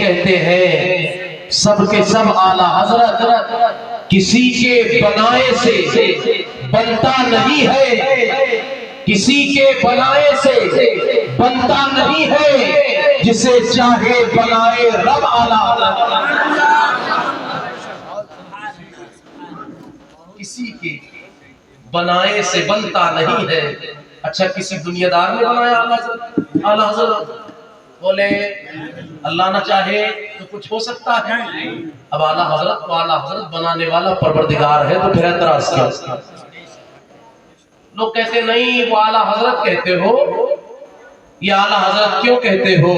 کہتے ہیں سب کے سب اعلیٰ حضرت کسی کے بنائے سے بنتا نہیں ہے، کسی کے بنائے سے بنتا نہیں ہے، جسے چاہے بنائے رب اعلیٰ حضرت۔ کسی کے بنائے سے بنتا نہیں ہے۔ اچھا کسی دنیا دار نے بنایا اعلیٰ حضرت؟ بولے اللہ نہ چاہے تو کچھ ہو سکتا ہے؟ اب اعلیٰ حضرت کو اعلیٰ حضرت بنانے والا پروردگار ہے، تو پھر اعتراض کیا؟ لوگ کہتے نہیں وہ اعلیٰ حضرت کہتے ہو، یہ اعلیٰ حضرت کیوں کہتے ہو؟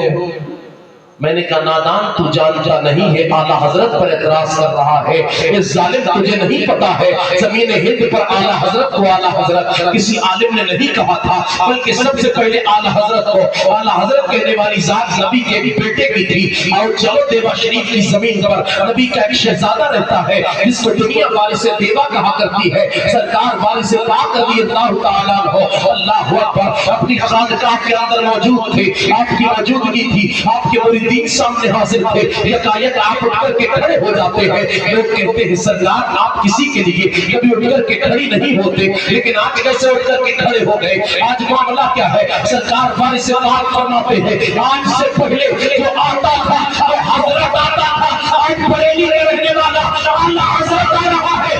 میں نے کہا نادان تو جانتا نہیں ہے، اعلیٰ حضرت پر اعتراض کر رہا ہے۔ یہ ظالم تجھے نہیں پتا ہے زمین ہند پر اعلیٰ حضرت کو اعلیٰ حضرت کسی عالم نے نہیں کہا تھا، بلکہ سب سے پہلے اعلیٰ حضرت کو اعلیٰ حضرت کہنے والی ذات نبی کے بیٹے کی تھی۔ اور چلو دیوا شریف کی زمین پر نبی کا ایک شہزادہ رہتا ہے جس کو دنیا وارث دیوا کہا کرتی ہے، سرکار وارث پاک رضی اللہ تعالیٰ عنہ اللہ اکبر اپنی خانقاہ کے اندر موجود تھے، آپ کی موجودگی تھی، آپ کے مریدین سامنے حاضر تھے، یکایک آپ اٹھ کر کے کھڑے ہو جاتے ہیں۔ لوگ کہتے ہیں سرکار آپ کسی کے لیے کبھی اٹھ کر کے کھڑی نہیں ہوتے، لیکن آپ کیسے اٹھ کر کے کھڑے ہو گئے؟ آج معاملہ کیا ہے؟ سرکار وارث پاک فرماتے ہیں آج سے پہلے جو آتا تھا وہ حضرت آتا تھا، آج بریلی میں رہنے والا اعلیٰ حضرت آ رہا ہے۔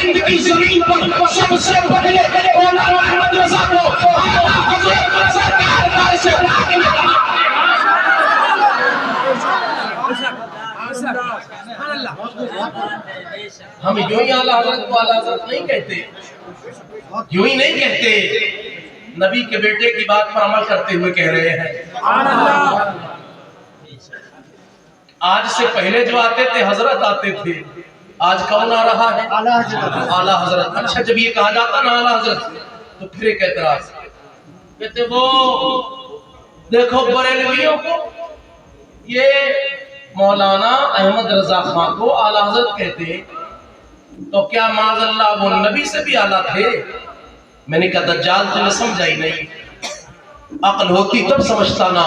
ہند کی زمین پر سب سے پہلے مولانا احمد رضا کو اعلیٰ حضرت سرکار وارث پاک نے کہا۔ ہم یوں ہی اعلیٰ حضرت کو اعلیٰ حضرت نہیں کہتے، یوں ہی نہیں کہتے، نبی کے بیٹے کی بات پر عمل کرتے ہوئے کہہ رہے ہیں۔ آج سے پہلے جو آتے تھے حضرت آتے تھے، آج کون آ رہا ہے؟ اعلیٰ حضرت۔ اچھا جب یہ کہا جاتا نا اعلیٰ حضرت تو پھر ایک اعتراض کہتے وہ دیکھو بریلویوں کو یہ مولانا احمد رضا خان کو اعلیٰ حضرت کہتے تو کیا معاذ اللہ وہ نبی سے بھی اعلیٰ تھے؟ میں نے کہا دجال تمہیں سمجھا ہی نہیں، عقل ہوتی تب سمجھتا نا۔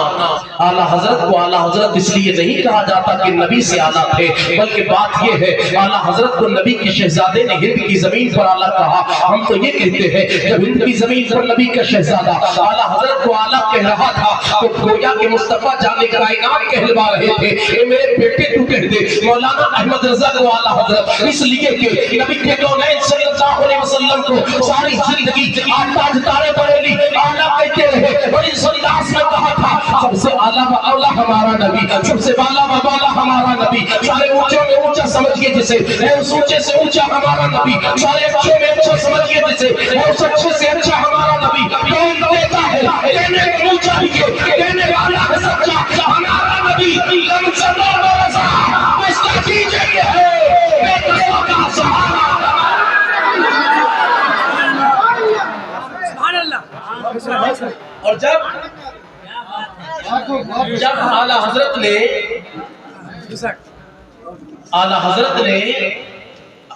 اعلیٰ حضرت کو اعلیٰ حضرت اس لیے نہیں کہا جاتا کہ نبی سے اعلیٰ تھے، بلکہ بات یہ ہے اعلیٰ حضرت کو نبی کے شہزادے نے ہند کی زمین پر اعلیٰ کہا۔ ہم تو یہ کہتے ہیں جب ہند کی زمین پر نبی کا شہزادہ اعلیٰ حضرت کو اعلیٰ کہہ رہا تھا تو گویا کہ مصطفیٰ جان کائنات کہلوا رہے تھے اے میرے بیٹے تو کہہ دے مولانا احمد رضا کو اعلیٰ حضرت، اس لیے کہ نبی کے کونین صلی اللہ علیہ وسلم کو ساری زندگی آتاج تارے بریلی اعلیٰ کہتے رہے۔ اور اس انداز میں کہا تھا سب سے اعلیٰ و اولا ہمارا نبی، سب سے بالا و بالا ہمارا نبی، سارے اونچوں میں اونچا سمجھئے جسے اس اونچے سے اونچا ہمارا نبی، سارے اچھے میں اچھا سمجھئے جسے اس اچھے سے اچھا ہمارا نبی۔ کون دیتا ہے کہنے میں اونچا بھی کہنے والا ہے سچا ہمارا نبی۔ لم صدر و رضا اس کا چیزیں یہ ہے بے قصہ کا سہارا۔ اور جب اعلیٰ حضرت نے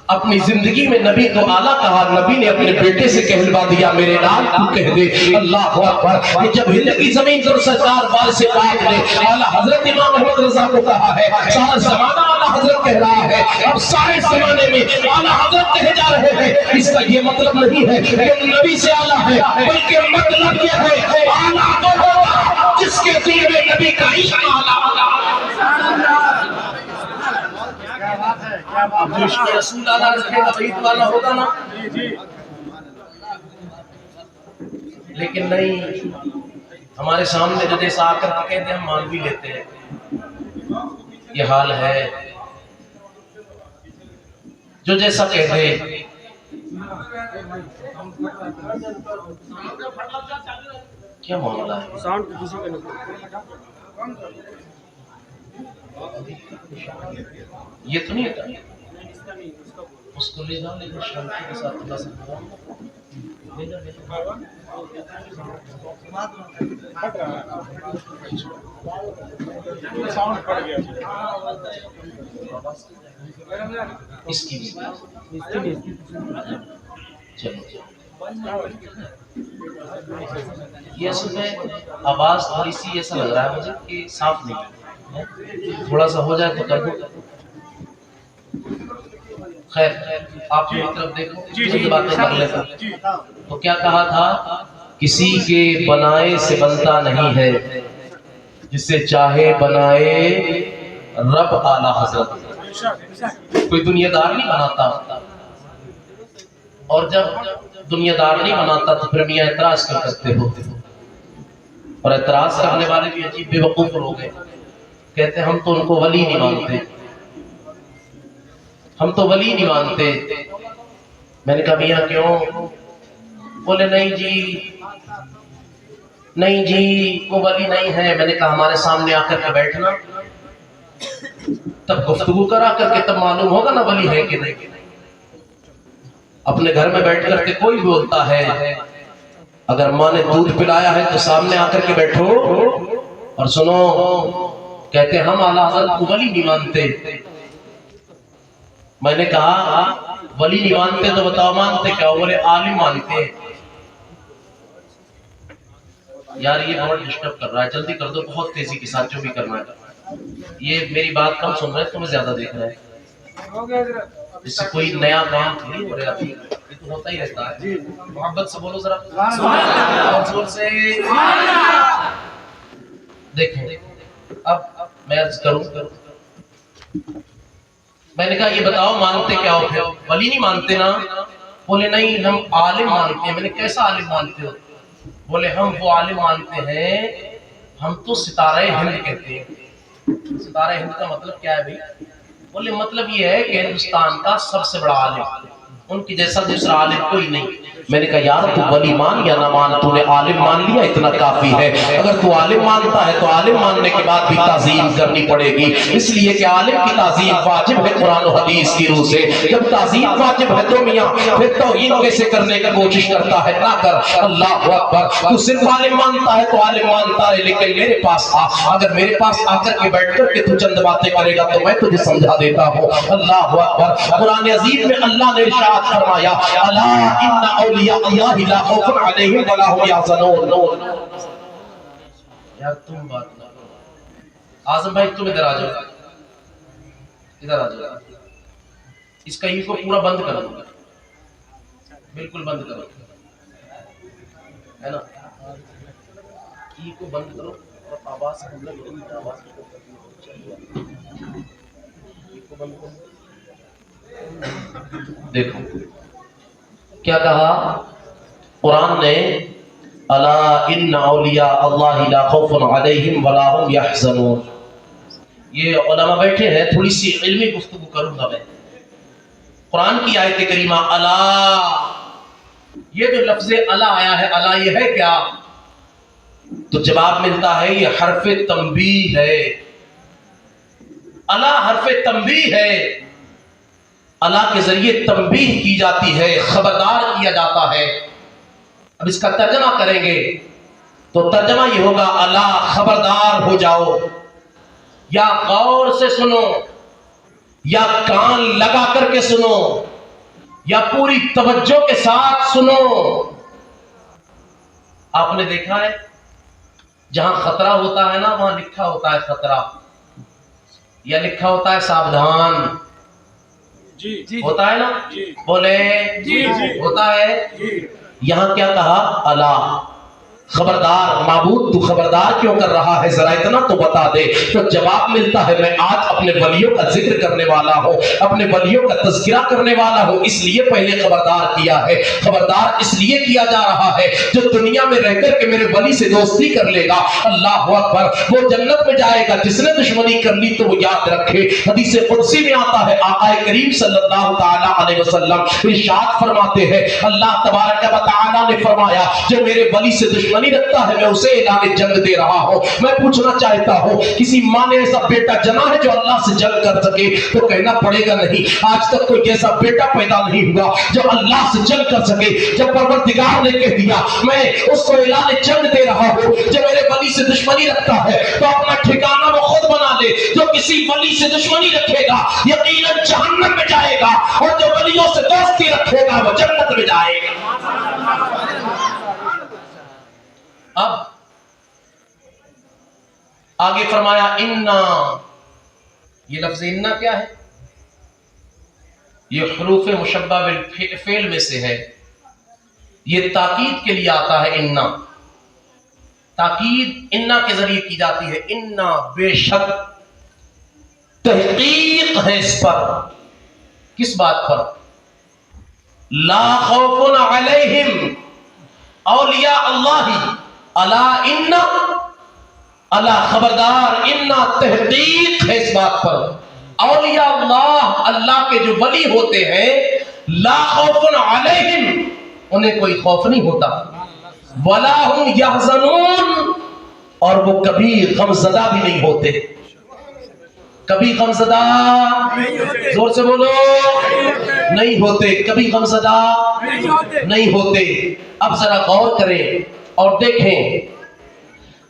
اپنی زندگی میں نبی کو اعلیٰ کہا، نبی نے اپنے بیٹے سے کہلوا دیا میرے نام تو کہہ دے اللہ اکبر۔ کہ جب ہند کی زمین پر سرکار وارث پاک نے اعلیٰ حضرت امام احمد رضا کو کہا ہے، سارا زمانہ اعلیٰ حضرت کہہ رہا ہے، اب سارے زمانے میں اعلیٰ حضرت کہے جا رہے ہیں۔ اس کا یہ مطلب نہیں ہے کہ نبی سے اعلیٰ ہے، بلکہ مطلب یہ ہے اعلیٰ تو ہوگا جس کے دل میں نبی کا عشق اعلیٰ ہوگا۔ جو عشق رسول اعلیٰ رکھے گا وہی تو اعلیٰ ہوگا نا۔ لیکن نہیں، ہمارے سامنے جو جیسا آ کر کے کہتے ہیں ہم مان بھی لیتے ہیں، یہ حال ہے۔ جو جیسا کہتے کیا معاملہ ہے؟ یہ تو نہیں ہوتا اس کو لے جاؤ، لیکن شانتی کے ساتھ اللہ سے اس کی چلو یہ اصل میں آواز تھوڑی سی ایسا لگ رہا ہے مجھے کہ صاف نہیں ہے۔ تھوڑا سا ہو جائے تو کر دو. خیر آپ میری طرف دیکھو, چند باتیں کر لیتا. تو کیا کہا تھا, کسی کے بنائے سے بنتا نہیں ہے, جسے چاہے بنائے رب اعلیٰ حضرت. کوئی دنیا دار نہیں بناتا, اور جب دنیا دار نہیں بناتا تو پھر میاں اعتراض کر کرتے ہو. اور اعتراض کرنے والے بھی عجیب بے وقوف لوگ ہیں, کہتے ہیں ہم تو ان کو ولی نہیں مانتے, ہم تو ولی نہیں مانتے. میں نے کہا میاں کیوں؟ بولے نہیں جی وہ ولی نہیں ہے. میں نے کہا ہمارے سامنے آ کر کے بیٹھنا, تب گفتگو کرا کر کے تب معلوم ہوگا نا ولی ہے کہ نہیں. اپنے گھر میں بیٹھ کر کے کوئی بولتا ہے, اگر ماں نے دودھ پلایا ہے تو سامنے آ کر کے بیٹھو اور سنو. کہتے ہم اعلیٰ حضرت کو ولی نہیں مانتے. میں نے کہا ولی نہیں مانتے تو بتاؤ مانتے کیا؟ بولے عالم مانتے. یار یہ بہت ڈسٹرب کر رہا ہے, جلدی کر دو, بہت تیزی کے ساتھ جو بھی کرنا ہے. یہ میری بات کم سن رہے ہیں, تمہیں زیادہ دیکھ رہے ہیں. اس سے کوئی نیا کام نہیں ہو رہا, یہ تو ہوتا ہی رہتا ہے. محبت سے بولو ذرا, اور زور سے. دیکھو اب میں عرض کروں, میں نے کہا یہ بتاؤ مانتے کیا ہو؟ پھر ولی نہیں مانتے نا؟ بولے نہیں ہم عالم مانتے ہیں. میں نے کیسا عالم مانتے ہو؟ بولے ہم وہ عالم مانتے ہیں, ہم تو ستارہ ہند کہتے ہیں. ستارہ ہند کا مطلب کیا ہے بھائی؟ بولے مطلب یہ ہے کہ ہندوستان کا سب سے بڑا عالم, ان کی جیسا دوسرا عالم کوئی نہیں. میں نے کہا یار تو ولی مان یا نہ مان, تو نے عالم مان لیا اتنا کافی ہے. اگر تو عالم مانتا ہے تو عالم ماننے کے بعد بھی تعظیم کرنی پڑے گی, اس لیے کہ عالم کی تعظیم واجب ہے قرآن و حدیث کی روح سے. جب تعظیم واجب ہے تو میاں پھر توہین کیسے کرنے کی کوشش کرتا ہے؟ نہ کر. اللہ اکبر. تو صرف عالم مانتا ہے تو عالم مانتا ہے, لیکن میرے پاس آ, اگر میرے پاس آ کر کے بیٹھ کر کے تو چند باتیں کرے گا تو میں تجھے سمجھا دیتا ہوں. اللہ اکبر. قرآن عظیم میں اللہ نے ارشاد فرمایا الا ان اولیاء اللہ لا خوف علیہم ولا هم یحزنون. یار تم بات نہ کرو. اعظم بھائی تم ادھر آ جاؤ, ادھر آ جاؤ. اس کا یہ کو پورا بند کر دو, بالکل بند کرو, ہے نا. کی کو بند کرو اور آواز ہم لوگ آواز کو بند کرو. دیکھو کیا کہا قرآن نے, الا ان اولیاء اللہ لا خوف علیہم ولا هم یحزنون. یہ علماء بیٹھے ہیں, تھوڑی سی علمی گفتگو کروں گا میں. قرآن کی آیت کریمہ الا, یہ جو لفظ الا آیا ہے, الا یہ ہے کیا؟ تو جواب ملتا ہے یہ حرف تنبیہ ہے. الا حرف تنبیہ ہے. الا کے ذریعے تنبیہ کی جاتی ہے, خبردار کیا جاتا ہے. اب اس کا ترجمہ کریں گے تو ترجمہ یہ ہوگا الا خبردار ہو جاؤ, یا غور سے سنو, یا کان لگا کر کے سنو, یا پوری توجہ کے ساتھ سنو. آپ نے دیکھا ہے جہاں خطرہ ہوتا ہے نا وہاں لکھا ہوتا ہے خطرہ, یا لکھا ہوتا ہے ساودھان. جی ہوتا ہے نا, بولے جی ہوتا ہے. یہاں کیا کہا؟ الا خبردار. معبود تو خبردار کیوں کر رہا ہے ذرا اتنا تو بتا دے. تو جواب ملتا ہے میں آج اپنے ولیوں کا ذکر کرنے والا ہوں, اپنے ولیوں کا تذکرہ کرنے والا ہوں, اس لیے پہلے خبردار کیا ہے. خبردار اس لیے کیا جا رہا ہے جو دنیا میں رہ کر کے میرے ولی سے دوستی کر لے گا, اللہ اکبر, وہ جنت میں جائے گا. جس نے دشمنی کر لی تو وہ یاد رکھے, حدیث قدسی میں آتا ہے آقا کریم صلی اللہ تعالی علیہ وسلم ارشاد فرماتے ہیں, اللہ تبارک و تعالی نے فرمایا جو میرے ولی سے دشمنی رکھتا ہے میں اسے اعلان جنگ دے رہا ہوں. میں پوچھنا چاہتا ہوں کسی ماں نے ایسا بیٹا جنا ہے جو اللہ سے جنگ کر سکے؟ تو کہنا پڑے گا نہیں. آج تک کوئی ایسا بیٹا پیدا نہیں ہوا جو اللہ سے جنگ کر سکے. جب پروردگار نے کہہ دیا میں اس کو اعلان جنگ دے رہا ہوں جو میرے ولی سے دشمنی رکھتا ہے, تو اپنا ٹھکانہ وہ خود بنا لے. جو کسی ولی سے دشمنی رکھے گا یقیناً جہنم میں جائے گا, اور جو ولیوں سے دوستی رکھے گا وہ جنت میں جائے گا. آگے فرمایا انا، یہ لفظ انا کیا ہے؟ یہ حروف مشبہ بالفعل میں سے ہے، یہ تاکید کے لیے آتا ہے۔ انا تاکید انا کے ذریعے کی جاتی ہے۔ انا بے شک، تحقیق ہے اس پر، کس بات پر؟ لا خوف علیہم اولیاء اللہ، الا ان، الا خبردار، انا تحقیق ہے اس بات پر، اولیاء اللہ، اللہ کے جو ولی ہوتے ہیں، لا خوف علیہم، انہیں کوئی خوف نہیں ہوتا، ولا هم یحزنون، اور وہ کبھی غمزدہ بھی نہیں ہوتے، کبھی غمزدہ، زور سے بولو، نہیں ہوتے، کبھی غمزدہ نہیں ہوتے۔ اب ذرا غور کریں اور دیکھیں،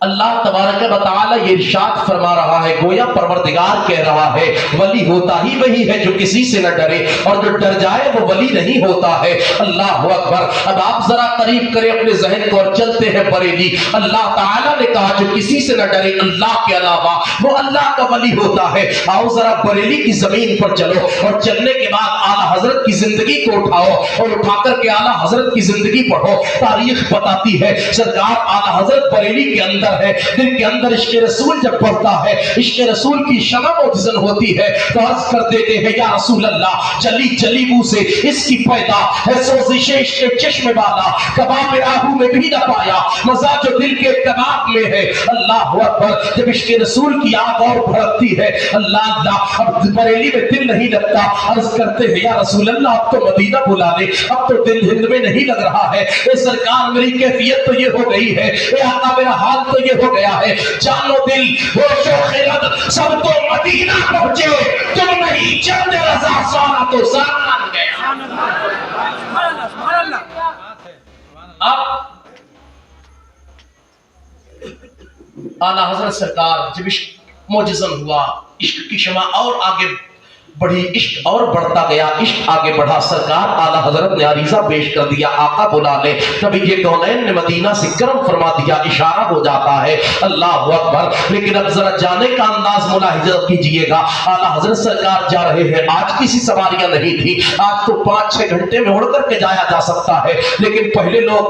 اللہ تبارک و تعالی یہ ارشاد فرما رہا ہے، گویا پروردگار کہہ رہا ہے ولی ہوتا ہی وہی ہے جو کسی سے نہ ڈرے، اور جو ڈر جائے وہ ولی نہیں ہوتا ہے۔ اللہ اکبر۔ اب آپ ذرا قریب کریں اپنے ذہن کو اور چلتے ہیں بریلی۔ اللہ تعالیٰ نے کہا جو کسی سے نہ ڈرے اللہ کے علاوہ وہ اللہ کا ولی ہوتا ہے۔ آؤ ذرا بریلی کی زمین پر چلو، اور چلنے کے بعد اعلیٰ حضرت کی زندگی کو اٹھاؤ، اور اٹھا کر کے اعلیٰ حضرت کی زندگی پڑھو۔ تاریخ بتاتی ہے سرکار اعلیٰ حضرت بریلی کے اندر ہے، دل کے اندر عشق رسول جب بڑھتا ہے، عشق رسول کی شمع متزن ہوتی ہے، تو عرض کر دیتے ہیں یا رسول اللہ، چلی چلی بو سے اس کی پیدا ہے سوزش عشق چشم والا، کباب آہو میں بھی نہ پایا مزہ جو دل کے کباب میں ہے۔ اللہ اکبر۔ جب عشق رسول کی آگ اور بھڑکتی ہے، اللہ اللہ، اب بریلی میں دل نہیں لگتا، عرض کرتے ہیں یا رسول اللہ اب تو مدینہ بلا دے، اب تو دل ہند میں نہیں لگ رہا ہے۔ اے سرکار میری کیفیت تو یہ ہو گئی ہے، اے آقا میرا حال تو یہ ہو گیا ہے، جانو دل ہوش و خرد سب تو مدینہ پہنچے، تم نہیں چند رضا سارا تو سان گیا۔ اب اعلیٰ حضرت سرکار جب عشق معجزن ہوا، عشق کی شمع اور آگے بڑھی، عشق اور بڑھتا گیا، عشق آگے بڑھا، سرکار اعلیٰ حضرت نے عریضہ پیش کر دیا آقا بلا لے، کبھی یہ کونین نے مدینہ سے کرم فرما دیا، اشارہ ہو جاتا ہے۔ اللہ اکبر۔ لیکن اب ذرا جانے کا انداز ملاحظہ کیجئے گا، اعلیٰ حضرت سرکار جا رہے ہیں، آج کسی سواریاں نہیں تھی، آج تو 5-6 گھنٹے میں اڑ کر کے جایا جا سکتا ہے، لیکن پہلے لوگ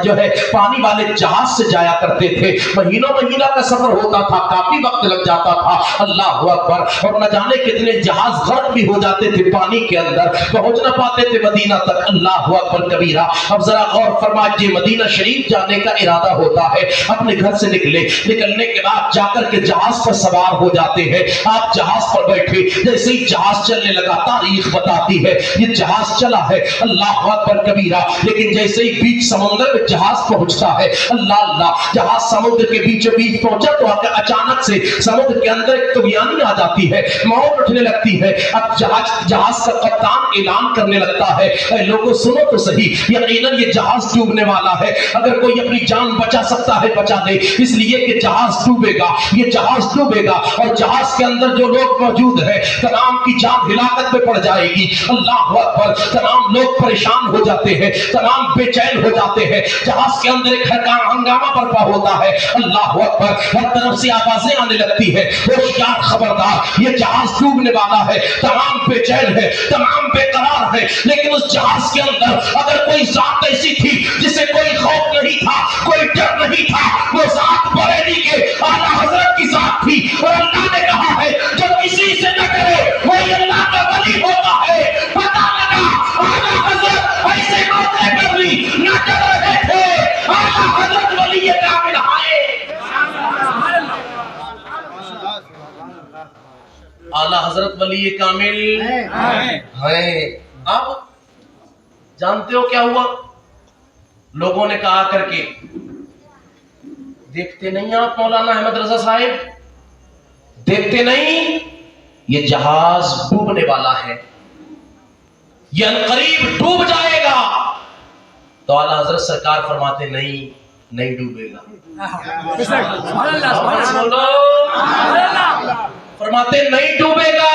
جو ہے پانی والے جہاز سے جایا کرتے تھے، مہینوں مہینہ کا سفر ہوتا تھا، کافی وقت لگ جاتا تھا۔ اللہ اکبر۔ اور نہ جانے کتنے جہاز غرق بھی ہو جاتے تھے پانی کے اندر، پہنچ نہ پاتے تھے مدینہ تک۔ اللہ اکبر کبیرہ۔ اب ذرا غور فرمائیے، مدینہ شریف جانے کا ارادہ ہوتا ہے، اپنے گھر سے نکلنے کے بعد جا کر کے جہاز پر سوار ہو جاتے ہیں، آپ جہاز پر بیٹھے، جیسے ہی جہاز چلنے لگا، تاریخ بتاتی ہے یہ جہاز چلا ہے، اللہ اکبر کبیرہ، لیکن جیسے ہی بیچ سمندر میں جہاز پہنچتا ہے، اللہ اللہ، جہاز سمندر کے بیچوں بیچ پہنچا تو اچانک سے سمندر کے اندر ایک طغیانی آ جاتی ہے، موت اٹھنے لگتی ہے۔ اب جہاز کا کپتان اعلان کرنے لگتا ہے، اے لوگوں سنو تو صحیح، یقیناً یہ جہاز ڈوبنے والا ہے، اگر کوئی اپنی جان بچا سکتا ہے بچا دے، اس لیے کہ جہاز ڈوبے گا، یہ جہاز ڈوبے گا، اور جہاز کے اندر جو لوگ موجود ہیں تمام کی جان ہلاکت میں پڑ جائے گی۔ اللہ اکبر۔ تمام لوگ پریشان ہو جاتے ہیں، تمام بے چین ہو جاتے ہیں، جہاز کے اندر ایک ہنگامہ برپا ہوتا ہے۔ اللہ اکبر۔ ہر طرف سے آوازیں آنے لگتی ہے، ہوشیار خبردار، یہ جہاز ڈوبنے والا ہے، تمام بے چین ہے، تمام بے قرار ہے، لیکن اس جہاز کے اندر اگر کوئی ذات ایسی تھی جسے کوئی خوف نہیں تھا، کوئی ڈر نہیں تھا، وہ ذات بریلی کے اعلیٰ حضرت کی ذات تھی، اور اللہ نے کہا ہے جو کسی سے نہ ڈرے وہی اللہ کا ولی ہوتا ہے۔ پتہ لگا اعلیٰ حضرت ایسے باتیں کر لی، نہ ڈر رہے تھے، اعلیٰ حضرت ولی کامل آئے، اعلیٰ حضرت ولی کامل ہیں۔ اب جانتے ہو کیا ہوا؟ لوگوں نے کہا کر کے، دیکھتے نہیں آپ مولانا احمد رضا صاحب، دیکھتے نہیں یہ جہاز ڈوبنے والا ہے، یہ عنقریب ڈوب جائے گا۔ تو اعلیٰ حضرت سرکار فرماتے نہیں ڈوبے گا، فرماتے نہیں ڈوبے گا،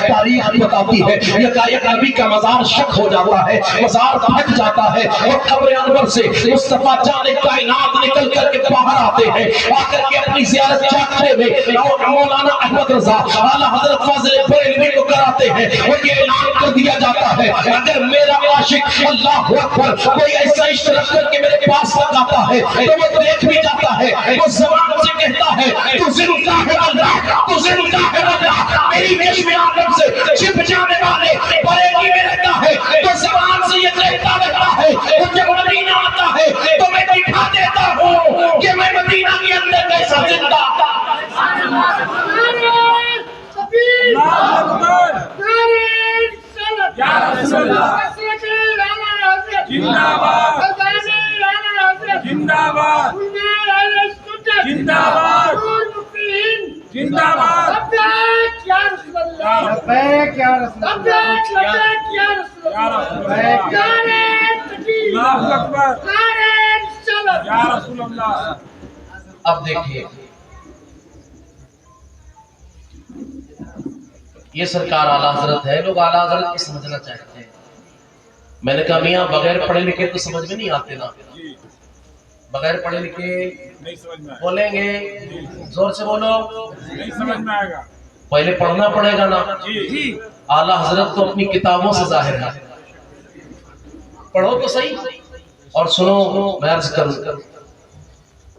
تاریخ بتاتی ہے یکایک نبی کا مزار شک ہو جاتا ہے، مزار پھٹ جاتا ہے اور قبر انور سے مصطفیٰ جان کائنات نکل کر کے باہر آتے ہیں، آ کر کے اپنی زیارت چاہتے میں مولانا احمد رضا اعلیٰ حضرت فاضل بریلوی کو کراتے ہیں اور یہ اعلان کر دیا جاتا ہے اگر میرا عاشق اللہ اکبر کوئی ایسا عشق رکھ کر کے میرے پاس تک آتا ہے تو وہ دیکھ بھی جاتا ہے، وہ زبان سے کہتا ہے تو زندہ ہے اللہ، تو زندہ ہے اللہ، میری چشم آدم سے چھپ جانے والے پریگی میں رہتا ہے، تو زبان سے یہ کہتا رہتا ہے وہ جب مدینہ آتا ہے تو میں دکھا دیتا ہوں کہ میں مدینہ کے اندر کیسا زندہ اب دیکھیے یہ سرکار اعلیٰ حضرت ہے، لوگ اعلیٰ حضرت کی سمجھنا چاہتے ہیں، میں نے کہا میاں بغیر پڑھے لکھے تو سمجھ میں نہیں آتے نا، بغیر پڑھے لکھے بولیں گے زور سے بولو نہیں سمجھ میں آئے گا، پہلے پڑھنا پڑے گا نا، اعلیٰ حضرت تو اپنی کتابوں سے ظاہر ہے، پڑھو تو صحیح اور سنو میں عرض کروں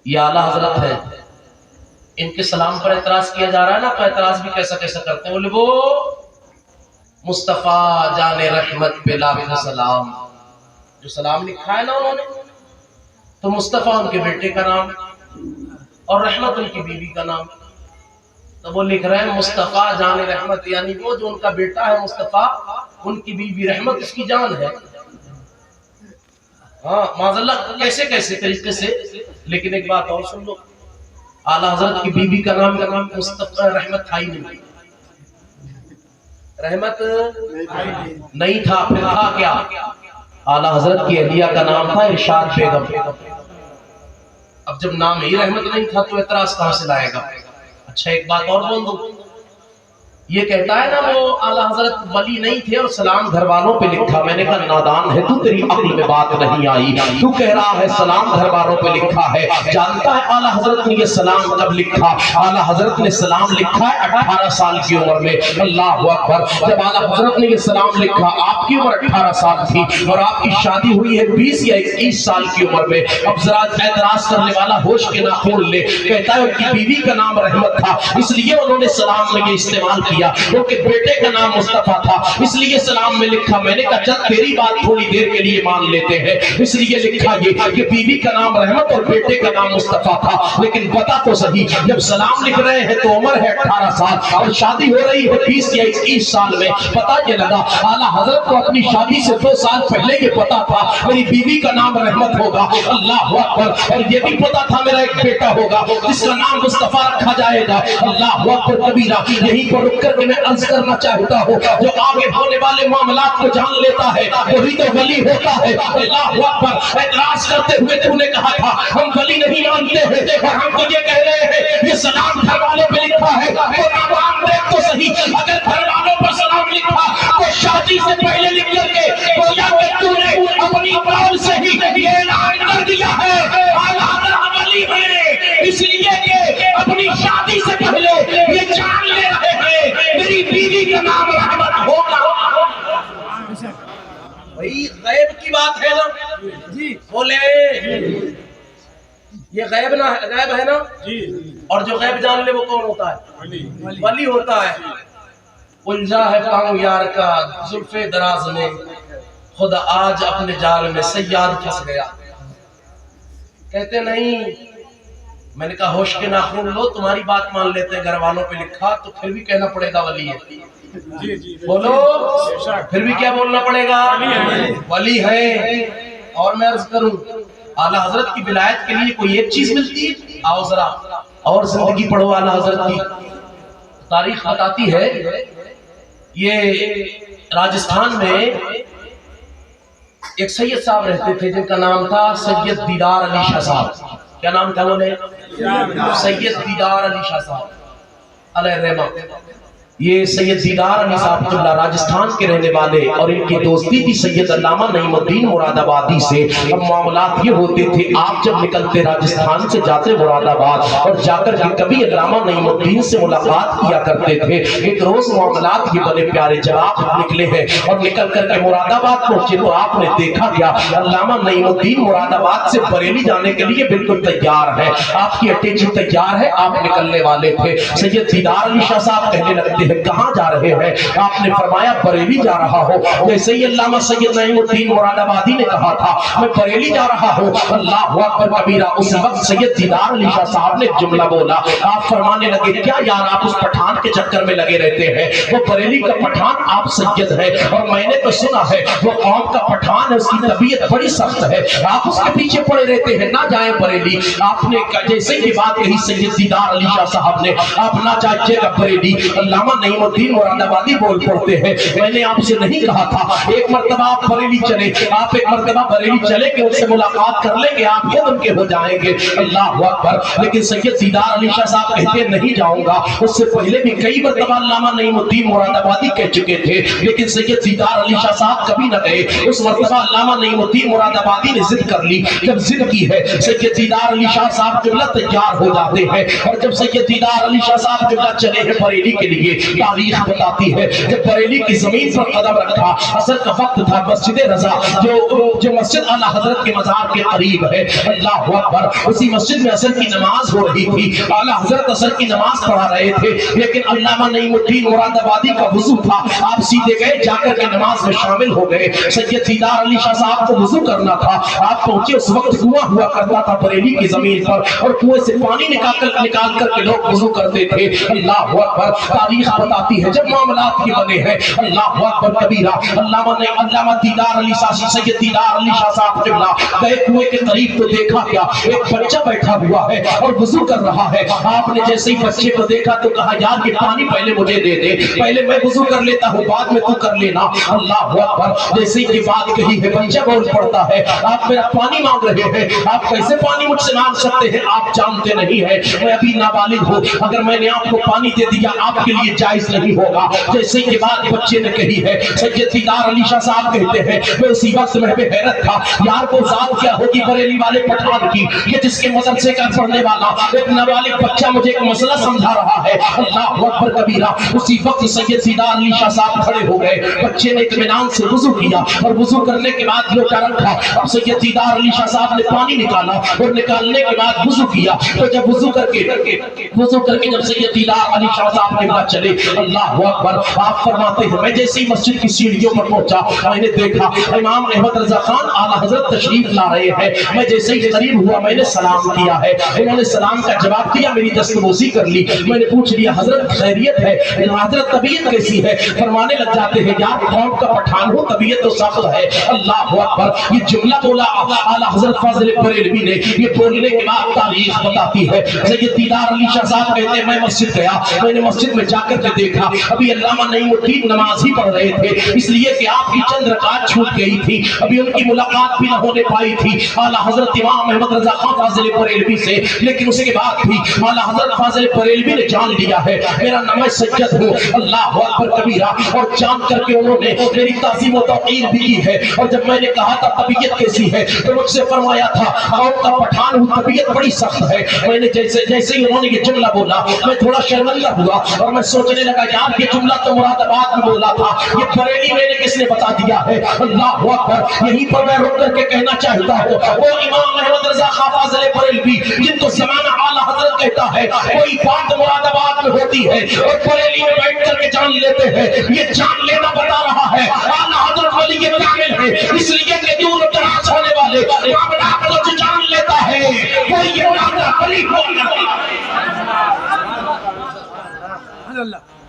یہ اعلیٰ حضرت ہے، ان کے سلام پر اعتراض کیا جا رہا ہے نا، تو اعتراض بھی کیسا کیسا کرتے ہیں، بولے وہ مصطفیٰ جان رحمت پہ لاکھوں سلام، جو سلام لکھا ہے نا انہوں نے تو مصطفیٰ ان کے بیٹے کا نام اور رحمت ان کی بیوی کا نام، تو وہ لکھ رہے ہیں مصطفیٰ جان رحمت، یعنی وہ جو ان کا بیٹا ہے مصطفیٰ ان کی بیوی رحمت اس کی جان ہے، ہاں معاذ اللہ کیسے کیسے طریقے سے، لیکن ایک بات اور سن لو اعلیٰ حضرت کی بیوی کا نام مصطفیٰ رحمت تھا ہی نہیں، رحمت نہیں تھا، پھر تھا کیا؟ اعلیٰ حضرت کی اہلیہ کا نام تھا ارشاد بیگم، اب جب نام ہی رحمت نہیں تھا تو اعتراض کہاں سے لائے گا؟ اچھا ایک بات اور بول دوں، یہ کہتا ہے نا وہ اعلیٰ حضرت ولی نہیں تھے اور سلام گھر والوں پہ لکھا، میں نے کہا نادان ہے تو، تیری عقل میں بات نہیں آئی، تو کہہ رہا ہے سلام گھر والوں پہ لکھا ہے، جانتا ہے اعلیٰ حضرت نے یہ سلام کب لکھا؟ اعلیٰ حضرت نے سلام لکھا ہے 18 سال کی عمر میں، اللہ اکبر، جب اعلیٰ حضرت نے یہ سلام لکھا آپ کی عمر 18 سال تھی اور آپ کی شادی ہوئی ہے 20 یا 21 سال کی عمر میں، اب ذرا اعتراض کرنے والا ہوش کے ناخن لے، کہتا ہے ان کی بیوی کا نام رحمت تھا اس لیے انہوں نے سلام میں یہ استعمال کیا، کیونکہ بیٹے کا نام مصطفیٰ تھا اس لیے سلام میں لکھا، میں نے کہا چل تیری بات تھوڑی دیر کے لیے مان لیتے ہیں، اس لیے لکھا یہ کہ بیوی کا نام رحمت اور بیٹے کا نام مصطفیٰ تھا، لیکن پتا تو صحیح جب سلام لکھ رہے ہیں تو عمر ہے 18 سال اور شادی ہو رہی ہے 20 یا 21 سال میں، پتا یہ لگا اعلیٰ حضرت کو اپنی شادی سے 2 سال پہلے یہ پتا تھا میری بیوی کا نام رحمت ہوگا، اللہ اکبر، اور یہ بھی پتا تھا میرا ایک بیٹا ہوگا جس کا نام مصطفیٰ رکھا جائے گا، اللہ اکبر کبیرہ، یہیں پر رک کر کے میں عرض کرنا چاہتا ہوں جو آگے ہونے والے معاملات کو جان لیتا ہے وہی تو ولی ہوتا ہے، اللہ اکبر، اعتراض کرتے ہوئے تو نے کہا تھا ہم ولی نہیں مانتے ہیں اور ہم تو یہ کہہ رہے ہیں یہ سلام گھر والوں پہ لکھا ہے، تو نام دیکھ تو صحیح اگر گھر والوں پر سلام لکھا تو شادی سے پہلے لکھ کر کے گویا کہ تو نے اپنی قول سے ہی یہ اعلان کر دیا ہے اعلیٰ حضرت ولی ہے، اس لیے کہ اپنی شادی سے پہلے یہ جان لے رہے ہیں میری بیوی کا نام رحمت ہوگا، بھئی غیب کی بات ہے نا جی، بولے یہ غیب ہے نا جی، اور جو غیب جان لے وہ کون ہوتا ہے؟ ولی ہوتا ہے، الجھا ہے پاؤں یار کا زلف دراز میں، خود آج اپنے جال میں سیاد پھنس گیا، کہتے نہیں، میں نے کہا ہوش کے ناخن لو، تمہاری بات مان لیتے ہیں گھر والوں پہ لکھا تو پھر بھی کہنا پڑے گا ولی ہے، بولو پھر بھی کیا بولنا پڑے گا؟ ولی ہے، اور میں عرض کروں اعلیٰ حضرت کی ولایت کے لیے کوئی ایک چیز ملتی ہے، آؤ ذرا اور زندگی پڑھو اعلیٰ حضرت کی، تاریخ بتاتی ہے یہ راجستھان میں ایک سید صاحب رہتے تھے جن کا نام تھا سید دیدار علی شاہ صاحب، کیا نام تھا انہوں نے؟ سید دیدار علی شاہ صاحب علیہ الرحمہ، یہ سید دیدار علی صاحب اللہ راجستھان کے رہنے والے، اور ان کی دوستی تھی سید علامہ نعیم الدین مراد آبادی سے۔ اب معاملات یہ ہوتے تھے، آپ جب نکلتے راجستھان سے جاتے مراد آباد اور جا کر کے کبھی علامہ نعیم الدین سے ملاقات کیا کرتے تھے۔ ایک روز معاملات یہ بڑے پیارے، جب آپ نکلے ہیں اور نکل کر کے مراد آباد پہنچے تو آپ نے دیکھا کیا، علامہ نعیم الدین مراد آباد سے بریلی جانے کے لیے بالکل تیار ہے، آپ کی اٹیچی تیار ہے، آپ نکلنے والے تھے۔ سید دیدار علی شاہ صاحب کہنے لگتے ہیں کہاں جا رہے ہیں؟ آپ نے فرمایا بریلی جا رہا ہوں۔ جیسے ہی علامہ سید نعیم الدین مراد آبادی نے کہا تھا میں بریلی جا رہا ہوں، اللہ اکبر کبیرہ، اس وقت سید دیدار علی شاہ صاحب نے جملہ بولا۔ آپ فرمانے لگے کیا یار آپ اس پٹھان کے چکر میں لگے رہتے ہیں، وہ بریلی کا پٹھان آپ سید ہے، اور میں نے تو سنا ہے وہ قوم کا پٹھان ہے، اس کی طبیعت بڑی سخت ہے، آپ اس کے پیچھے پڑے رہتے ہیں، نہ جائیں بریلی۔ آپ نے جیسے ہی بات کہی سید دیدار علی شاہ صاحب نے آپ نہ چاہیے گا بریلی، علامہ نعیم الدین مراد آبادی بول پڑتے ہیں میں نے آپ سے نہیں کہا تھا ایک مرتبہ آپ بریلی چلے، آپ ایک مرتبہ بریلی چلے کہ ان سے ملاقات کر لیں گے، آپ خود ان کے ہو جائیں گے، اللہ اکبر۔ لیکن سید دیدار علی شاہ صاحب کہتے نہیں جاؤں گا، اس سے پہلے بھی کئی مرتبہ علامہ نعیم الدین مراد آبادی کہہ چکے تھے، لیکن سید دیدار علی شاہ صاحب کبھی نہ گئے۔ اس مرتبہ علامہ نعیم الدین مراد آبادی نے ضد کر لی، جب ضد کی ہے سید دیدار علی شاہ صاحب جملہ تیار ہو جاتے ہیں، اور جب سید دیدار علی شاہ صاحب جملہ چلے ہیں بریلی کے لیے، تاریخ بتاتی ہے جب بریلی کی زمین پر قدم رکھا، عصر کا وقت تھا، مسجد رضا جو مسجد اعلیٰ حضرت کے مزار کے قریب ہے، اللہ اکبر، اسی مسجد میں عصر کی نماز ہو رہی تھی، اعلیٰ حضرت عصر کی نماز پڑھا رہے تھے، لیکن علامہ نعیم الدین مراد آبادی کا وضو تھا، آپ سیدھے گئے جا کر کے نماز میں شامل ہو گئے۔ سید دیدار علی شاہ صاحب کو وضو کرنا تھا، آپ پہنچے، اس وقت کنواں ہوا کرتا تھا بریلی کی زمین پر، اور کنویں سے پانی نکال کر کے لوگ وضو کرتے تھے، اللہ اکبر۔ تاریخ بتاتی ہے جب معاملات کی بنے ہیں، اللہ اکبر کبیرہ، علامہ دیدار علی شاہ سید دیدار علی شاہ صاحب قبلہ گئے کنویں کے قریب تو دیکھا کیا ایک بچہ بیٹھا ہوا ہے اور وضو کر رہا ہے۔ آپ نے جیسے ہی بچے کو دیکھا تو کہا یار یہ پانی پہلے مجھے دے دے، پہلے میں وضو کر لیتا ہوں بعد میں تو کر لینا، اللہ اکبر۔ جیسے ہی بات کہی ہے بچہ بول پڑتا ہے آپ میرا پانی مانگ رہے ہیں، آپ کیسے پانی مجھ سے مانگ سکتے ہیں، آپ جانتے نہیں ہیں میں ابھی نابالغ ہوں، اگر میں نے آپ کو پانی دے دیا آپ کے لیے جائز نہیں ہوگا۔ جیسے یہ بات بچے نے کہی ہے سید دیدار علی شاہ صاحب کہتے ہیں میں اسی وقت میں بے حیرت تھا، یار وہ ذات کیا ہوگی بریلی والے پٹھان کی کہ جس کے مدرسے کا پڑھنے والا ایک نابالغ بچہ مجھے ایک مسئلہ سمجھا رہا ہے، اللہ اکبر کبیرہ۔ اسی وقت سید دیدار علی شاہ صاحب کھڑے ہو گئے، بچے نے اطمینان سے وضو کیا اور وضو کرنے کے بعد لوٹا رکھا، اب سید دیدار علی شاہ صاحب نے پانی نکالا اور نکالنے کے بعد وضو کیا، تو جب وضو کر کے جب سید دیدار علی شاہ صاحب کے بعد چلے، اللہ اکبر، آپ فرماتے ہیں میں جیسے ہی مسجد کی سیڑھیوں پر پہنچا میں نے دیکھا امام احمد رضا خان اعلیٰ حضرت تشریف لا رہے ہیں، میں جیسے ہی قریب ہوا میں نے سلام کیا ہے، انہوں نے سلام کا جواب دیا، میری دستبوسی کر لی، میں نے پوچھ لیا حضرت خیریت ہے، حضرت طبیعت کیسی ہے، فرمانے لگ جاتے ہیں یار قوم کا پٹھان ہو طبیعت تو سخت ہے، اللہ اکبر۔ یہ جملہ بولا اعلیٰ حضرت فاضل بریلوی نے، یہ بولنے کے بعد تاریخ بتاتی ہے سید دیدار علی شاہ صاحب کہتے ہیں میں مسجد گیا، میں نے مسجد میں جا کر کے دیکھا ابھی علامہ نعیم الدین نماز ہی پڑھ رہے تھے، اس لیے کہ آپ کی چند رکعت چھوٹ گئی تھی، ابھی ان کی ملاقات بھی نہ ہونے پائی تھی اعلیٰ حضرت امام احمد رضا خان فاضل بریلوی سے، لیکن اس کے بعد بھی اعلیٰ حضرت فاضل بریلوی نے جان لیا ہے میرا نام سید ہوں، اللہ اکبر کبیرہ، اور جان کر کے انہوں نے میری تعظیم و توقیر بھی کی ہے، اور جب میں نے کہا تھا طبیعت کیسی ہے تو مجھ سے فرمایا تھا قوم کا پٹھان ہوں طبیعت بڑی سخت ہے، میں نے جیسے ہی انہوں نے یہ جملہ بولا میں تھوڑا شرمندہ ہوا اور میں سوچنے لگا یار یہ جملہ تو مراد آباد میں بولا تھا، یہ بریلی میں نے کس نے بتا دیا ہے، اللہ اکبر۔ یہیں پر میں رک کر کے کہنا چاہتا ہوں وہ امام احمد رضا خان فاضل بریلوی جن کو زمانہ اعلیٰ حضرت کہتا ہے کوئی بات مراد آباد میں ہوتی ہے اور بریلی میں بیٹھ کر کے جان لیتے ہیں، یہ جان لینا بتا رہا ہے اعلیٰ حضرت ولی یہ کامل ہے، اس لیے کہ دور دراز ہونے والے معاملات کو جو جان لیتا ہے وہ یہ معاملہ قریب ہوگا۔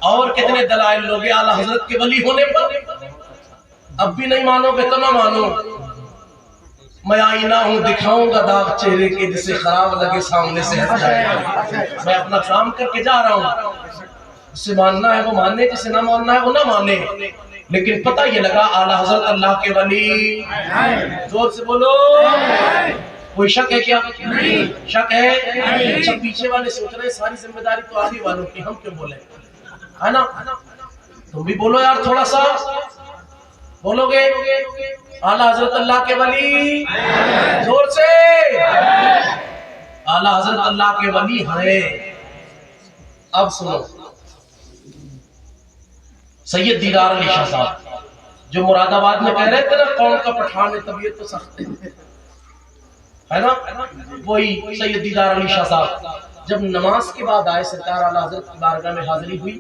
اور کتنے دلائل لوگے اعلیٰ حضرت کے ولی ہونے پر، اب بھی نہیں مانو گے تو نہ مانو، میں آئینہ ہوں دکھاؤں گا داغ چہرے کے جسے خراب لگے سامنے سے ہٹ جائے گا، میں اپنا کام کر کے جا رہا ہوں، جسے ماننا ہے وہ ماننے، جسے نہ ماننا ہے وہ نہ مانے، لیکن پتہ یہ لگا اعلیٰ حضرت اللہ کے ولی، زور سے بولو، کوئی شک ہے کیا؟ شک ہے؟ اچھا پیچھے والے سوچ رہے ہیں ساری ذمہ داری تو آگے والوں کی، ہم کیوں بولیں؟ ہے نا؟ تم بھی بولو یار تھوڑا سا، بولو گے اعلیٰ حضرت اللہ کے ولی، زور سے اعلیٰ حضرت اللہ کے ولی ہیں۔ اب سنو، سید دیدار علی شاہ صاحب جو مراد آباد میں کہہ رہے تھے نا قوم کا پٹھان ہے طبیعت تو سخت ہے نا، وہی سید دیدار علی شاہ صاحب جب نماز کے بعد آئے سرکار اعلیٰ حضرت کی بارگاہ میں حاضری ہوئی،